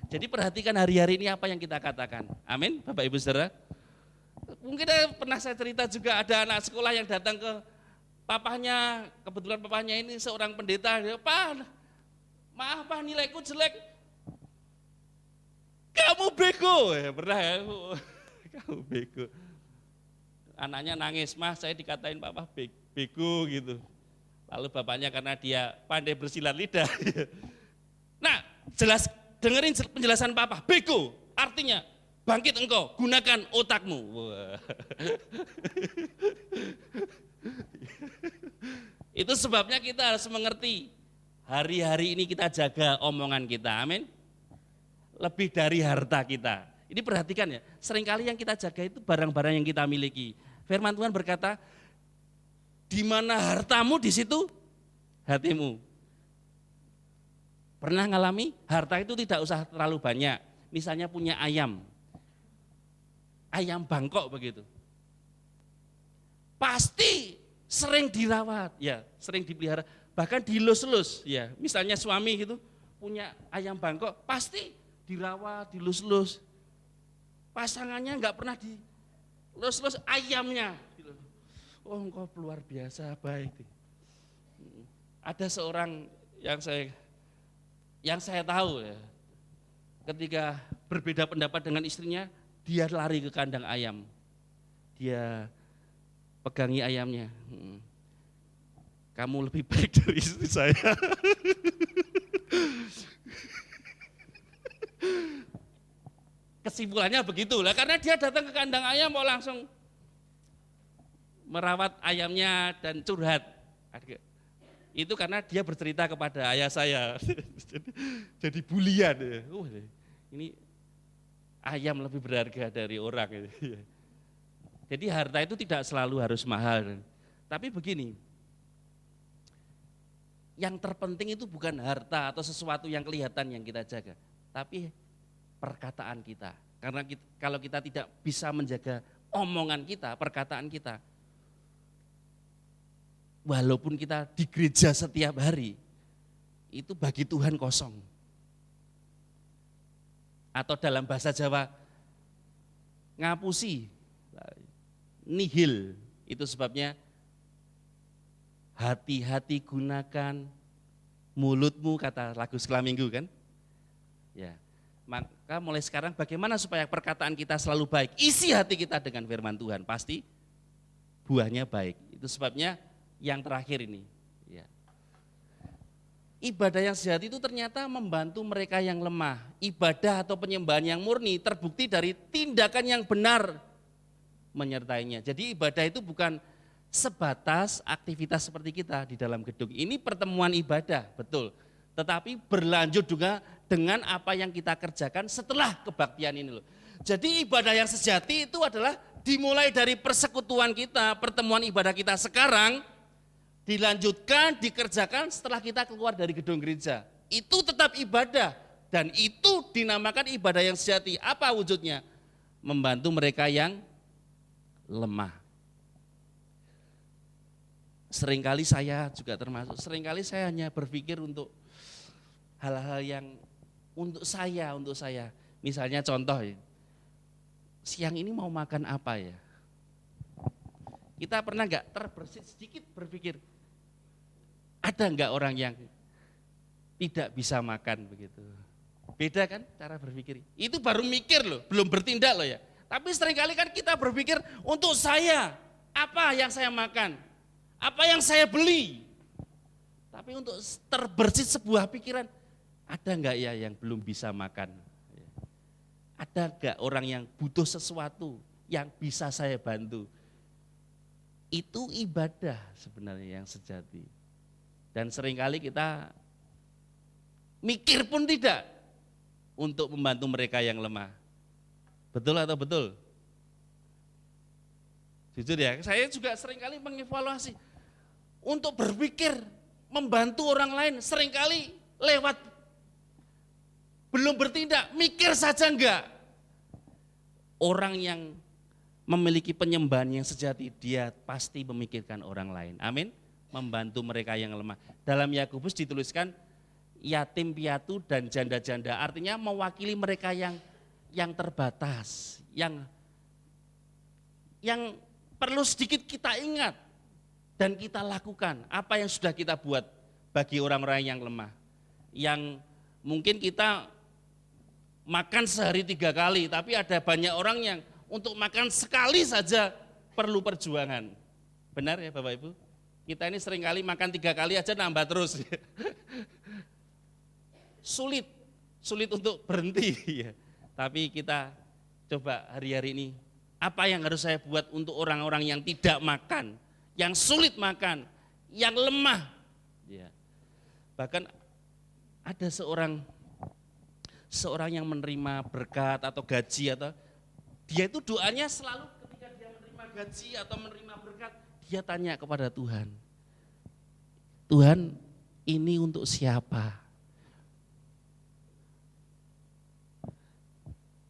Jadi perhatikan hari-hari ini apa yang kita katakan. Amin, Bapak Ibu Saudara. Mungkin pernah saya cerita juga ada anak sekolah yang datang ke papahnya, kebetulan papahnya ini seorang pendeta. Dia, "Pak, maaf Pak, nilaiku jelek." "Kamu bego." Pernah ya, kamu bego. Anaknya nangis, "Mah, saya dikatain papa bego gitu." Lalu bapaknya karena dia pandai bersilat lidah. Nah, jelas dengerin penjelasan papa, bego artinya bangkit engkau, gunakan otakmu. Wah. Itu sebabnya kita harus mengerti, hari-hari ini kita jaga omongan kita, amin. Lebih dari harta kita. Ini perhatikan ya, seringkali yang kita jaga itu barang-barang yang kita miliki. Firman Tuhan berkata, di mana hartamu di situ hatimu. Pernah ngalami harta itu tidak usah terlalu banyak. Misalnya punya ayam bangkok begitu. Pasti sering dirawat, ya, sering dipelihara, bahkan dilus-lus, ya. Misalnya suami gitu punya ayam bangkok, pasti dirawat, dilus-lus. Pasangannya nggak pernah dilus-lus ayamnya. Oh, engkau luar biasa baik. Ada seorang yang saya tahu ya, ketika berbeda pendapat dengan istrinya, dia lari ke kandang ayam. Dia pegangi ayamnya. Kamu lebih baik dari istri saya. Kesimpulannya begitu lah, karena dia datang ke kandang ayam mau langsung merawat ayamnya dan curhat. Itu karena dia bercerita kepada ayah saya. Jadi bulian. Ini ayam lebih berharga dari orang. Jadi harta itu tidak selalu harus mahal. Tapi begini, yang terpenting itu bukan harta atau sesuatu yang kelihatan yang kita jaga, tapi perkataan kita. Karena kalau kita tidak bisa menjaga omongan kita, perkataan kita, walaupun kita di gereja setiap hari, itu bagi Tuhan kosong. Atau dalam bahasa Jawa, ngapusi, nihil. Itu sebabnya hati-hati gunakan mulutmu, kata lagu Sekolah Minggu kan. Ya, maka mulai sekarang bagaimana supaya perkataan kita selalu baik. Isi hati kita dengan firman Tuhan, pasti buahnya baik. Itu sebabnya yang terakhir ini. Ya. Ibadah yang sejati itu ternyata membantu mereka yang lemah. Ibadah atau penyembahan yang murni terbukti dari tindakan yang benar menyertainya. Jadi ibadah itu bukan sebatas aktivitas seperti kita di dalam gedung. Ini pertemuan ibadah, betul. Tetapi berlanjut juga dengan apa yang kita kerjakan setelah kebaktian ini loh. Jadi ibadah yang sejati itu adalah dimulai dari persekutuan kita, pertemuan ibadah kita sekarang, dilanjutkan, dikerjakan setelah kita keluar dari gedung gereja. Itu tetap ibadah dan itu dinamakan ibadah yang sejati. Apa wujudnya? Membantu mereka yang lemah. Seringkali saya juga termasuk, seringkali saya hanya berpikir untuk hal-hal yang untuk saya. Misalnya contoh ya, siang ini mau makan apa ya? Kita pernah enggak terbersit sedikit berpikir, ada enggak orang yang tidak bisa makan begitu? Beda kan cara berpikir? Itu baru mikir loh, belum bertindak loh ya. Tapi seringkali kan kita berpikir untuk saya, apa yang saya makan? Apa yang saya beli? Tapi untuk terbersit sebuah pikiran, ada enggak ya yang belum bisa makan? Ada enggak orang yang butuh sesuatu yang bisa saya bantu? Itu ibadah sebenarnya yang sejati. Dan seringkali kita mikir pun tidak untuk membantu mereka yang lemah. Betul atau betul? Jujur ya, saya juga seringkali mengevaluasi. Untuk berpikir, membantu orang lain, seringkali lewat, belum bertindak, mikir saja enggak. Orang yang memiliki penyembahan yang sejati, dia pasti memikirkan orang lain. Amin. Membantu mereka yang lemah. Dalam Yakobus dituliskan, yatim piatu dan janda-janda, artinya mewakili mereka yang terbatas, yang perlu sedikit kita ingat dan kita lakukan apa yang sudah kita buat bagi orang-orang yang lemah. Yang mungkin kita makan sehari 3 kali, tapi ada banyak orang yang untuk makan sekali saja perlu perjuangan. Benar ya Bapak Ibu? Kita ini seringkali makan 3 kali aja nambah terus. Sulit untuk berhenti. Tapi kita coba hari-hari ini, apa yang harus saya buat untuk orang-orang yang tidak makan, yang sulit makan, yang lemah. Bahkan ada seorang yang menerima berkat atau gaji, atau dia itu doanya selalu ketika dia menerima gaji atau menerima berkat, dia tanya kepada Tuhan, Tuhan ini untuk siapa?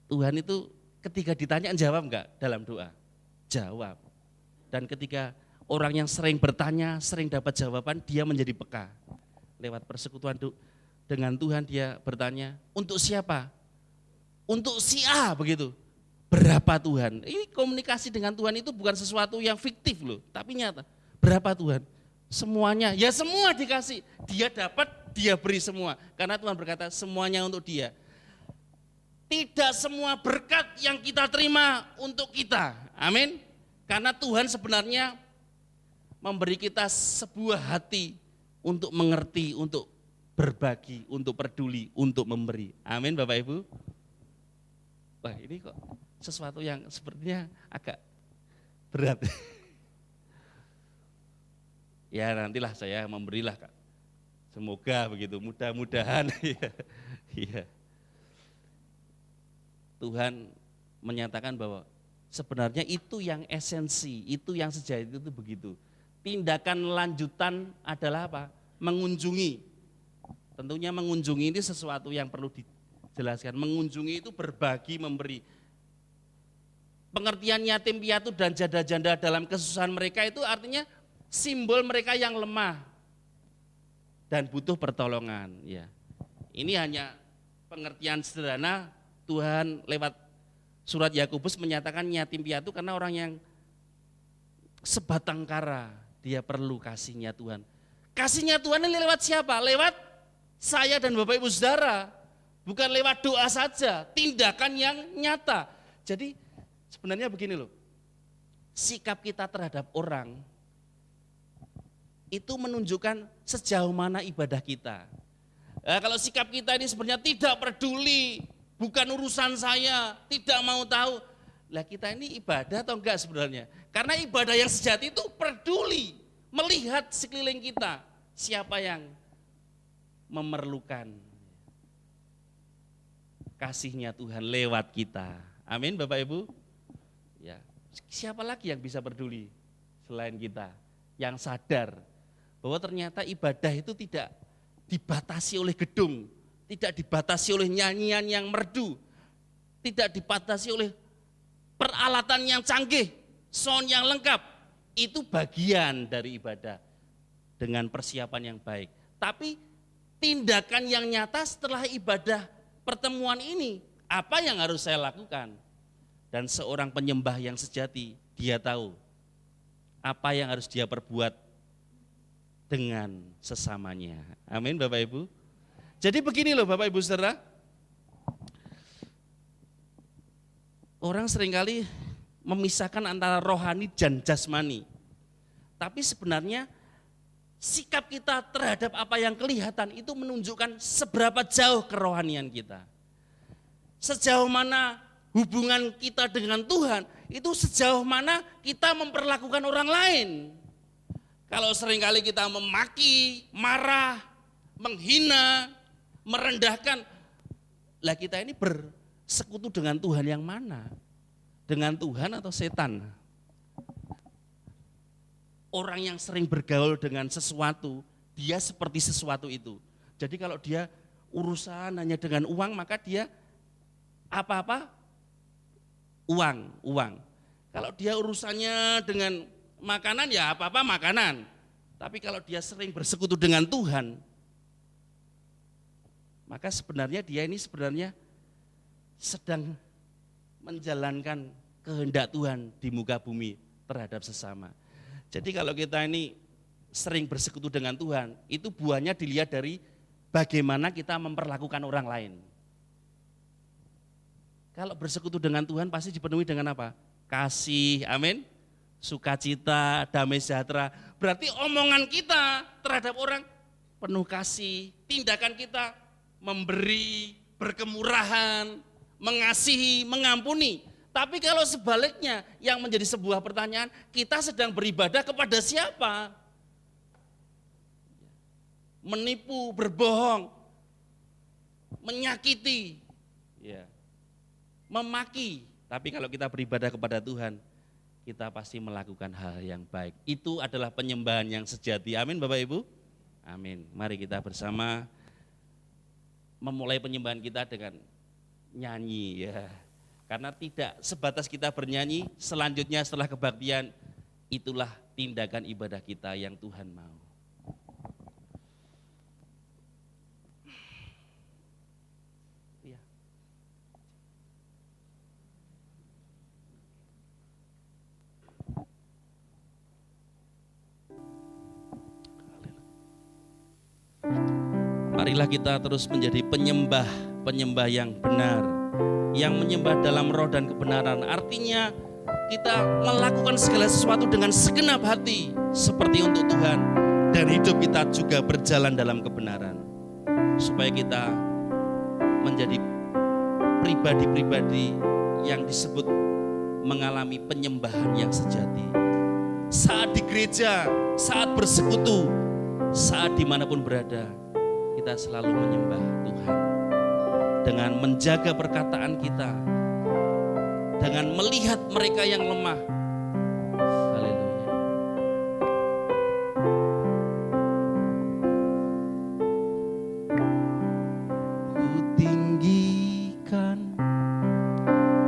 Tuhan itu ketika ditanya jawab enggak dalam doa? Jawab. Dan ketika orang yang sering bertanya, sering dapat jawaban, dia menjadi peka. Lewat persekutuan dengan Tuhan dia bertanya, untuk siapa? Untuk si A begitu. Berapa Tuhan? Ini komunikasi dengan Tuhan itu bukan sesuatu yang fiktif loh, tapi nyata. Berapa Tuhan? Semuanya, ya semua dikasih. Dia dapat, dia beri semua. Karena Tuhan berkata semuanya untuk dia. Tidak semua berkat yang kita terima untuk kita. Amin. Karena Tuhan sebenarnya memberi kita sebuah hati untuk mengerti, untuk berbagi, untuk peduli, untuk memberi. Amin Bapak Ibu. Wah, ini kok sesuatu yang sepertinya agak berat. Ya nantilah saya memberilah, Kak. Semoga begitu, mudah-mudahan. Iya. Tuhan menyatakan bahwa sebenarnya itu yang esensi, itu yang sejati itu begitu. Tindakan lanjutan adalah apa? Mengunjungi. Tentunya mengunjungi ini sesuatu yang perlu dijelaskan. Mengunjungi itu berbagi, memberi. Pengertian yatim piatu dan janda-janda dalam kesusahan mereka itu artinya simbol mereka yang lemah dan butuh pertolongan. Ya, ini hanya pengertian sederhana. Tuhan lewat surat Yakobus menyatakan yatim piatu karena orang yang sebatang kara, dia perlu kasihnya Tuhan. Kasihnya Tuhan ini lewat siapa? Lewat saya dan Bapak Ibu Saudara, bukan lewat doa saja, tindakan yang nyata. Jadi sebenarnya begini loh, sikap kita terhadap orang itu menunjukkan sejauh mana ibadah kita. Nah, kalau sikap kita ini sebenarnya tidak peduli, bukan urusan saya, tidak mau tahu, lah kita ini ibadah atau enggak sebenarnya? Karena ibadah yang sejati itu peduli, melihat sekeliling kita, siapa yang memerlukan kasihnya Tuhan lewat kita. Amin Bapak Ibu. Ya, siapa lagi yang bisa peduli selain kita, yang sadar bahwa ternyata ibadah itu tidak dibatasi oleh gedung, tidak dibatasi oleh nyanyian yang merdu, tidak dibatasi oleh peralatan yang canggih, sound yang lengkap. Itu bagian dari ibadah dengan persiapan yang baik. Tapi tindakan yang nyata setelah ibadah pertemuan ini, apa yang harus saya lakukan? Dan seorang penyembah yang sejati, dia tahu apa yang harus dia perbuat dengan sesamanya. Amin Bapak Ibu. Jadi begini loh Bapak Ibu Saudara, orang seringkali memisahkan antara rohani dan jasmani. Tapi sebenarnya sikap kita terhadap apa yang kelihatan itu menunjukkan seberapa jauh kerohanian kita. Sejauh mana hubungan kita dengan Tuhan, itu sejauh mana kita memperlakukan orang lain. Kalau seringkali kita memaki, marah, menghina, merendahkan, lah kita ini bersekutu dengan Tuhan yang mana? Dengan Tuhan atau setan? Orang yang sering bergaul dengan sesuatu, dia seperti sesuatu itu. Jadi kalau dia urusan hanya dengan uang, maka dia apa-apa? Uang. Kalau dia urusannya dengan makanan, ya apa-apa makanan. Tapi kalau dia sering bersekutu dengan Tuhan, maka sebenarnya dia ini sebenarnya sedang menjalankan kehendak Tuhan di muka bumi terhadap sesama. Jadi kalau kita ini sering bersekutu dengan Tuhan, itu buahnya dilihat dari bagaimana kita memperlakukan orang lain. Kalau bersekutu dengan Tuhan pasti dipenuhi dengan apa? Kasih, amin. Sukacita, damai sejahtera. Berarti omongan kita terhadap orang penuh kasih, tindakan kita memberi, berkemurahan, mengasihi, mengampuni. Tapi kalau sebaliknya yang menjadi sebuah pertanyaan, kita sedang beribadah kepada siapa? Menipu, berbohong, menyakiti, ya, memaki. Tapi kalau kita beribadah kepada Tuhan, kita pasti melakukan hal yang baik. Itu adalah penyembahan yang sejati. Amin Bapak Ibu. Amin. Mari kita bersama memulai penyembahan kita dengan nyanyi ya. Karena tidak sebatas kita bernyanyi, selanjutnya setelah kebaktian, itulah tindakan ibadah kita yang Tuhan mau. Ya. Marilah kita terus menjadi penyembah yang benar, yang menyembah dalam roh dan kebenaran. Artinya kita melakukan segala sesuatu dengan segenap hati seperti untuk Tuhan, dan hidup kita juga berjalan dalam kebenaran, supaya kita menjadi pribadi-pribadi yang disebut mengalami penyembahan yang sejati. Saat di gereja, saat bersekutu, saat dimanapun berada, kita selalu menyembah Tuhan. Dengan menjaga perkataan kita, dengan melihat mereka yang lemah. Haleluya. Ku tinggikan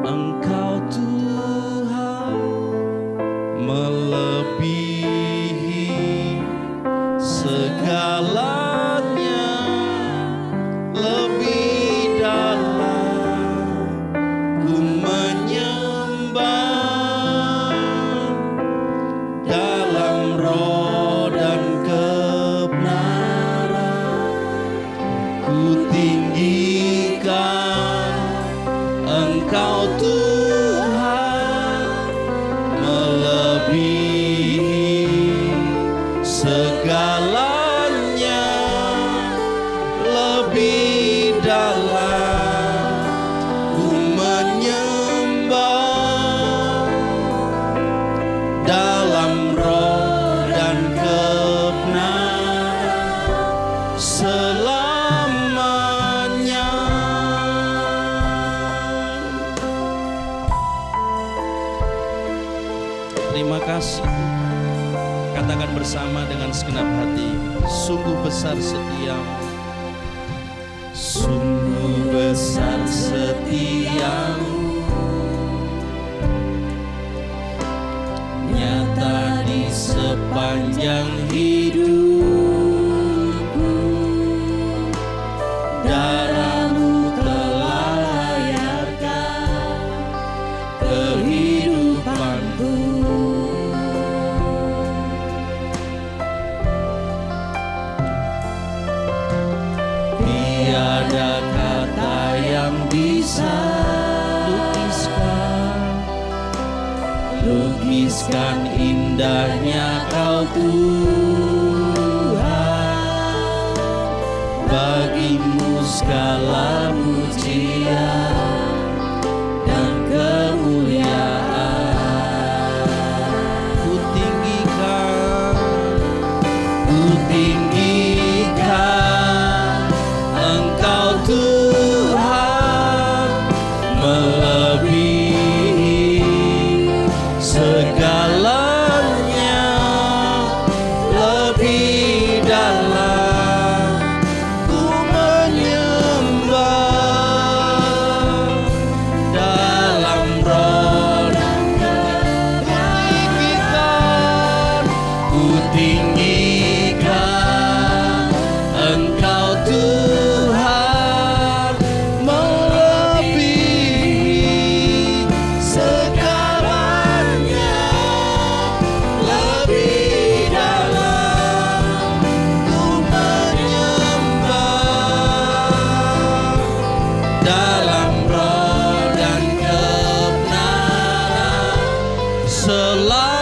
Engkau Tuhan, melebihi segalanya, lebih dalam ku menyembah dalam roh dan kebenaran. Ku tinggikan Engkau Tuhan, melebihi segalanya, lebih dalam ku menyembah dalam roh dan kebenaran selamanya. Terima kasih. Katakan bersama dengan segenap hati, sungguh besar setiamu, sungguh besar setiamu, nyata di sepanjang hidupku. Darahmu telah layarkan kehidupanku. Tiada kata yang bisa lukiskan indahnya Kau Tuhan. Bagimu segala pujian dan kemuliaan. Ku tinggikan Engkau Tuhan, melebihi segalanya, lebih dalam ku menyembah dalam roh dan kebenaran. Ku tinggikan Engkau Tuhan, melebihi segalanya, lebih dalam ku menyembah dalam roh dan kebenaran selamanya.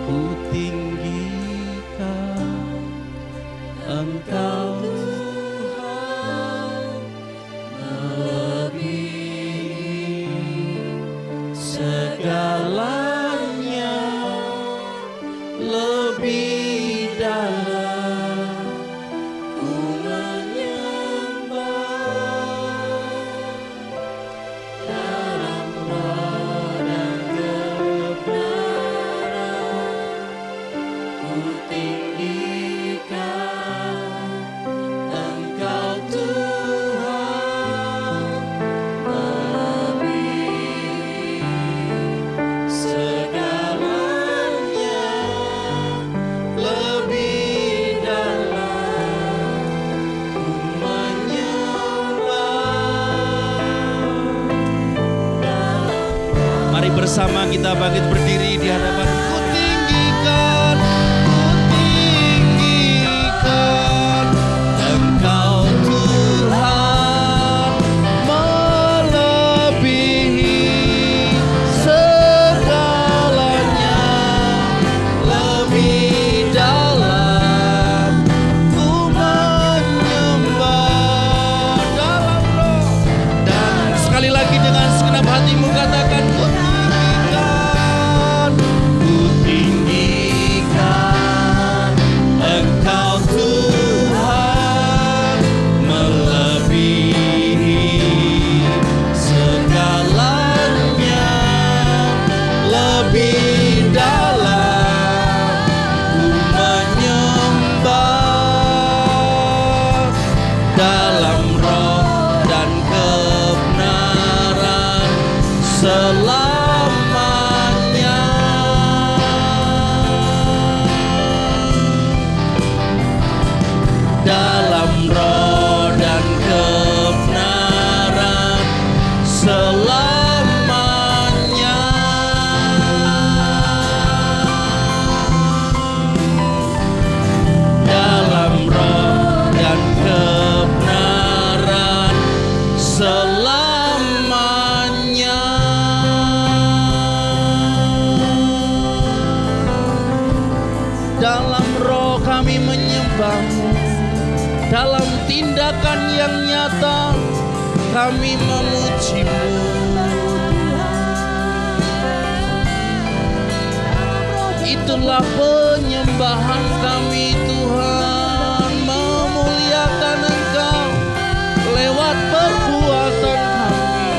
Ku tinggikan Engkau Tuhan, melebihi segalanya, lebih dalam ku menyembah dalam roh dan kebenaran. Ku tinggikan Engkau Tuhan, melebihi segalanya, lebih dalam ku menyembah. Mari bersama kita bangkit berdiri di hadapan. Ku tinggikan Engkau Tuhan, melebihi segalanya, lebih dalam ku menyembah dalam roh dan kebenaran selamanya. Dalam roh dan kebenaran selamanya. Dalam roh dan kebenaran selamanya. Dalam roh kami menyembah-Mu, dalam tindakan yang nyata kami memuji-Mu. Itulah penyembahan kami Tuhan, memuliakan Engkau lewat perbuatan kami.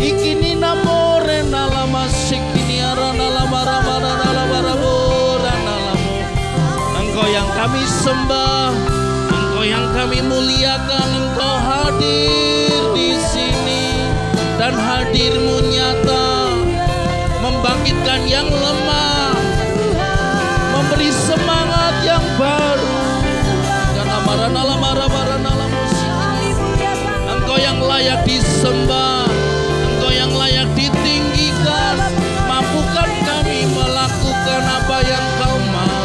Ikini namore nalama sikini arana lama Engkau yang kami sembah, Engkau yang kami muliakan, Engkau hadir di sini dan hadir-Mu nyata, membangkitkan yang lemah, memberi semangat yang baru. Engkau yang layak disembah, Engkau yang layak ditinggikan. Mampukan kami melakukan apa yang Kau mau.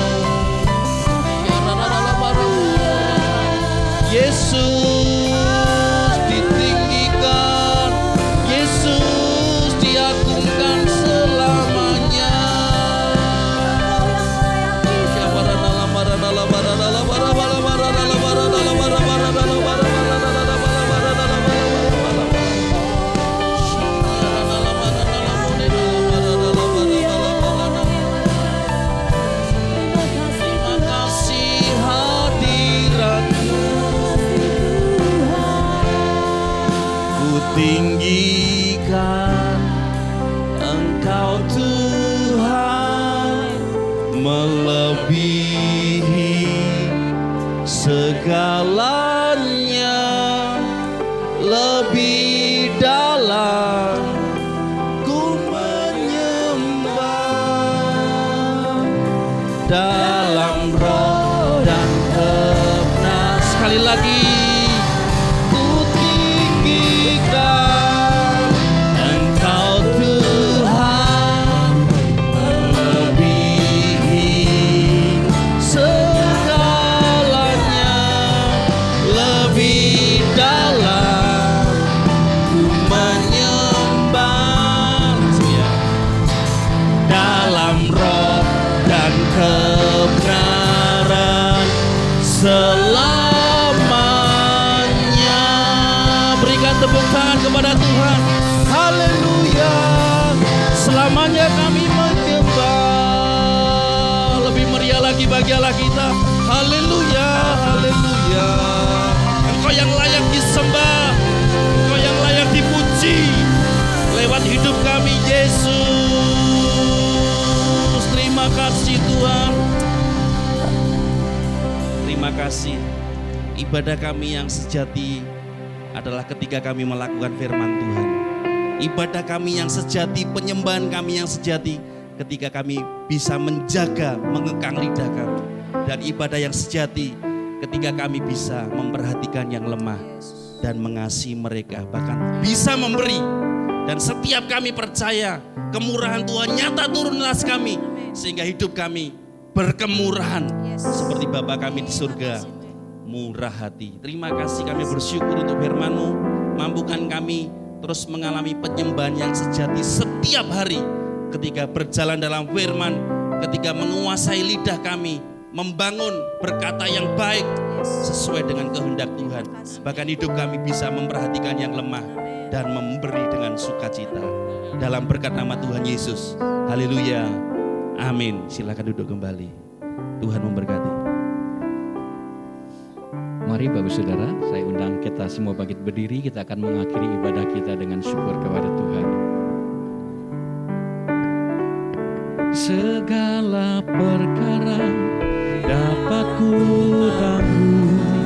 Yesus ditinggikan, Yesus diagungkan selamanya. Terima kasih hadirat-Mu. Ku tinggikan Engkau Tuhan, melebihi segalanya, lebih dalam ku menyembah. Dalam roh dan kebenaran. Sekali lagi. Engkau Tuhan, melebihi segalanya, lebih dalam ku menyembah. Dalam roh dan kebenaran selamanya. Berikan tepuk tangan kepada Tuhan. Haleluya. Selamanya kami menyembah. Lebih meriah lagi bagi Allah kita. Haleluya, haleluya. Engkau yang layak disembah, Engkau yang layak dipuji lewat hidup kami Yesus. Terima kasih Tuhan. Terima kasih. Ibadah kami yang sejati adalah ketika kami melakukan firman Tuhan. Ibadah kami yang sejati, penyembahan kami yang sejati ketika kami bisa menjaga, mengekang lidah kami. Dan ibadah yang sejati ketika kami bisa memperhatikan yang lemah dan mengasihi mereka, bahkan bisa memberi. Dan setiap kami percaya kemurahan Tuhan nyata turun atas kami, sehingga hidup kami berkemurahan seperti Bapa kami di surga, murah hati. Terima kasih, kami bersyukur untuk firman-Mu. Mampukan kami terus mengalami penyembahan yang sejati setiap hari ketika berjalan dalam firman, ketika menguasai lidah kami, membangun berkata yang baik sesuai dengan kehendak Tuhan. Bahkan hidup kami bisa memperhatikan yang lemah dan memberi dengan sukacita. Dalam berkat nama Tuhan Yesus. Haleluya. Amin. Silakan duduk kembali. Tuhan memberkati. Mari Bapak Saudara, saya undang kita semua bangkit berdiri. Kita akan mengakhiri ibadah kita dengan syukur kepada Tuhan. Segala perkara dapat ku tangguh.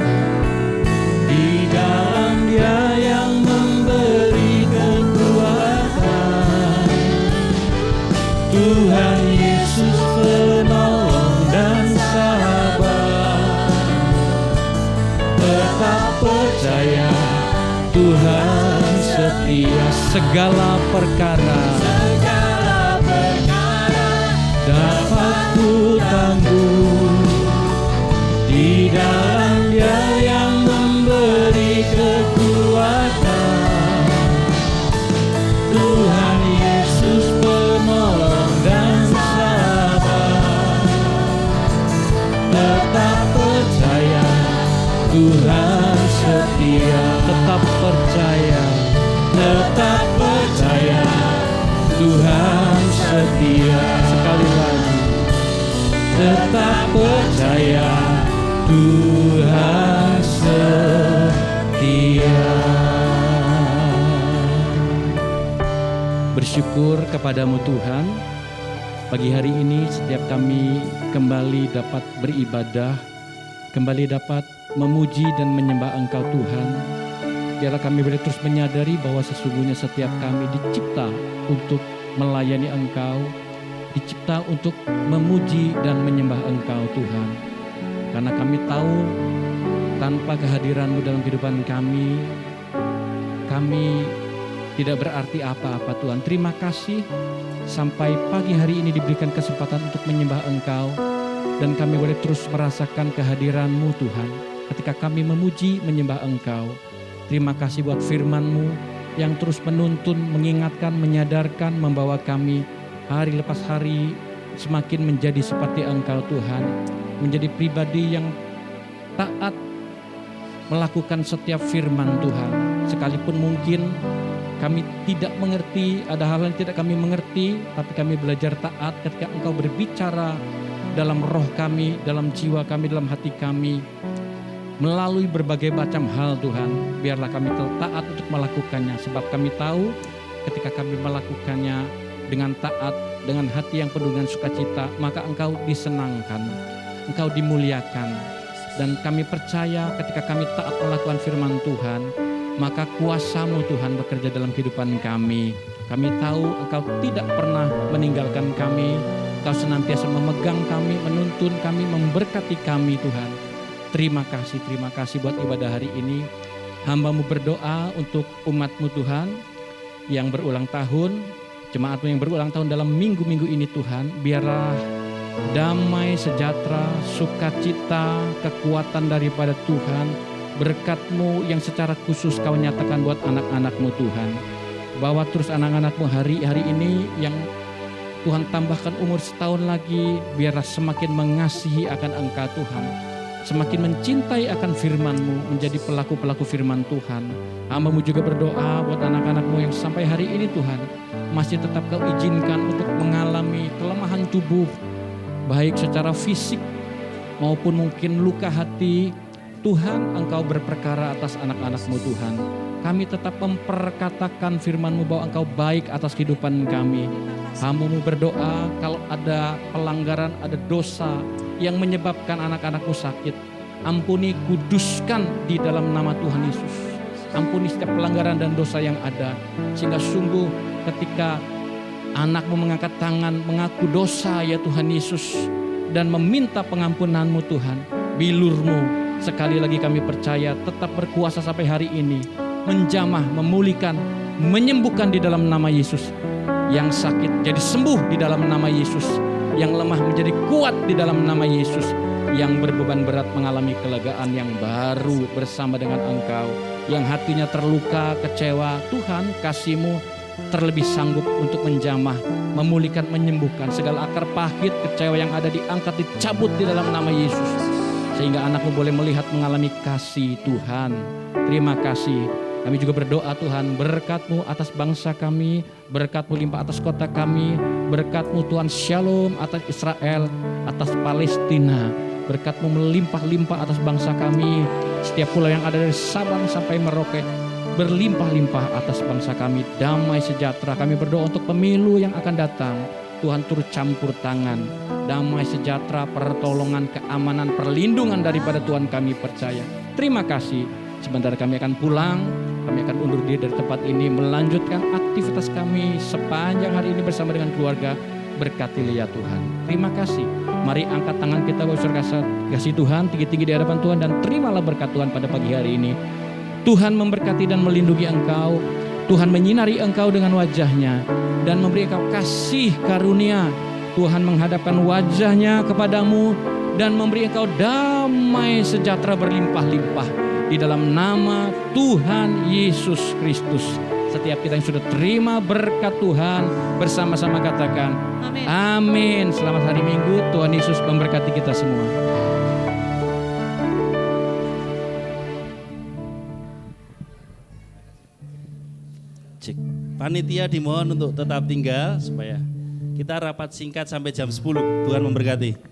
Di dalam Dia yang memberi kekuatan, Tuhan Yesus penolong dan sahabat. Tetap percaya Tuhan setia, segala perkara dapat ku tangguh. Di dalam Dia yang memberi kekuatan, Tuhan Yesus penolong dan sahabat. Tetap percaya Tuhan setia, tetap percaya Tuhan setia. Sekali lagi, tetap percaya Tuhan setia. Bersyukur kepadamu Tuhan, pagi hari ini setiap kami kembali dapat beribadah, kembali dapat memuji dan menyembah Engkau Tuhan. Biarlah kami boleh terus menyadari bahwa sesungguhnya setiap kami dicipta untuk melayani Engkau, dicipta untuk memuji dan menyembah Engkau Tuhan. Karena kami tahu tanpa kehadiran-Mu dalam kehidupan kami tidak berarti apa-apa Tuhan. Terima kasih sampai pagi hari ini diberikan kesempatan untuk menyembah Engkau, dan kami boleh terus merasakan kehadiran-Mu Tuhan ketika kami memuji menyembah Engkau. Terima kasih buat firman-Mu yang terus menuntun, mengingatkan, menyadarkan, membawa kami hari lepas hari semakin menjadi seperti Engkau Tuhan. Menjadi pribadi yang taat melakukan setiap firman Tuhan. Sekalipun mungkin kami tidak mengerti, ada hal yang tidak kami mengerti, tapi kami belajar taat ketika Engkau berbicara dalam roh kami, dalam jiwa kami, dalam hati kami. Melalui berbagai macam hal Tuhan, biarlah kami taat untuk melakukannya. Sebab kami tahu ketika kami melakukannya dengan taat, dengan hati yang penuh dengan sukacita, maka Engkau disenangkan, Engkau dimuliakan. Dan kami percaya ketika kami taat melakukan firman Tuhan, maka kuasa-Mu Tuhan bekerja dalam kehidupan kami. Kami tahu Engkau tidak pernah meninggalkan kami, Engkau senantiasa memegang kami, menuntun kami, memberkati kami Tuhan. Terima kasih buat ibadah hari ini. Hamba-Mu berdoa untuk umat-Mu Tuhan yang berulang tahun, jemaat-Mu yang berulang tahun dalam minggu-minggu ini Tuhan. Biarlah damai, sejahtera, sukacita, kekuatan daripada Tuhan, berkat-Mu yang secara khusus Kau nyatakan buat anak-anak-Mu Tuhan. Bawa terus anak-anak-Mu hari ini yang Tuhan tambahkan umur setahun lagi, biarlah semakin mengasihi akan Engkau Tuhan. Semakin mencintai akan firman-Mu, menjadi pelaku-pelaku firman Tuhan. Hamba-Mu juga berdoa buat anak-anak-Mu yang sampai hari ini Tuhan masih tetap Kau izinkan untuk mengalami kelemahan tubuh, baik secara fisik maupun mungkin luka hati. Tuhan, Engkau berperkara atas anak-anak-Mu Tuhan. Kami tetap memperkatakan firman-Mu bahwa Engkau baik atas kehidupan kami. Hamba-Mu berdoa kalau ada pelanggaran, ada dosa yang menyebabkan anak-anak-Mu sakit, ampuni, kuduskan di dalam nama Tuhan Yesus. Ampuni setiap pelanggaran dan dosa yang ada, sehingga sungguh ketika anak-Mu mengangkat tangan mengaku dosa ya Tuhan Yesus dan meminta pengampunan-Mu Tuhan, bilur-Mu sekali lagi kami percaya tetap berkuasa sampai hari ini, menjamah, memulihkan, menyembuhkan di dalam nama Yesus. Yang sakit jadi sembuh di dalam nama Yesus, yang lemah menjadi kuat di dalam nama Yesus, yang berbeban berat mengalami kelegaan yang baru bersama dengan Engkau, yang hatinya terluka, kecewa, Tuhan kasih-Mu terlebih sanggup untuk menjamah, memulihkan, menyembuhkan segala akar pahit, kecewa yang ada diangkat, dicabut di dalam nama Yesus, sehingga anak-Mu boleh melihat mengalami kasih Tuhan. Terima kasih. Kami juga berdoa Tuhan, berkat-Mu atas bangsa kami, berkat-Mu limpah atas kota kami, berkat-Mu Tuhan shalom atas Israel, atas Palestina, berkat-Mu melimpah-limpah atas bangsa kami, setiap pulau yang ada dari Sabang sampai Merauke, berlimpah-limpah atas bangsa kami, damai sejahtera. Kami berdoa untuk pemilu yang akan datang, Tuhan turut campur tangan. Damai sejahtera, pertolongan, keamanan, perlindungan daripada Tuhan kami percaya. Terima kasih. Sebentar kami akan pulang, kami akan undur diri dari tempat ini, melanjutkan aktivitas kami sepanjang hari ini bersama dengan keluarga. Berkatilah ya Tuhan. Terima kasih. Mari angkat tangan kita, saudara kasih Tuhan, tinggi-tinggi di hadapan Tuhan, dan terimalah berkat Tuhan pada pagi hari ini. Tuhan memberkati dan melindungi engkau. Tuhan menyinari engkau dengan wajahnya dan memberi engkau kasih karunia. Tuhan menghadapkan wajahnya kepadamu dan memberi engkau damai sejahtera berlimpah-limpah. Di dalam nama Tuhan Yesus Kristus. Setiap kita yang sudah terima berkat Tuhan, bersama-sama katakan Amin. amin. Selamat hari Minggu, Tuhan Yesus memberkati kita semua. Cek. Panitia dimohon untuk tetap tinggal supaya kita rapat singkat sampai jam 10. Tuhan memberkati.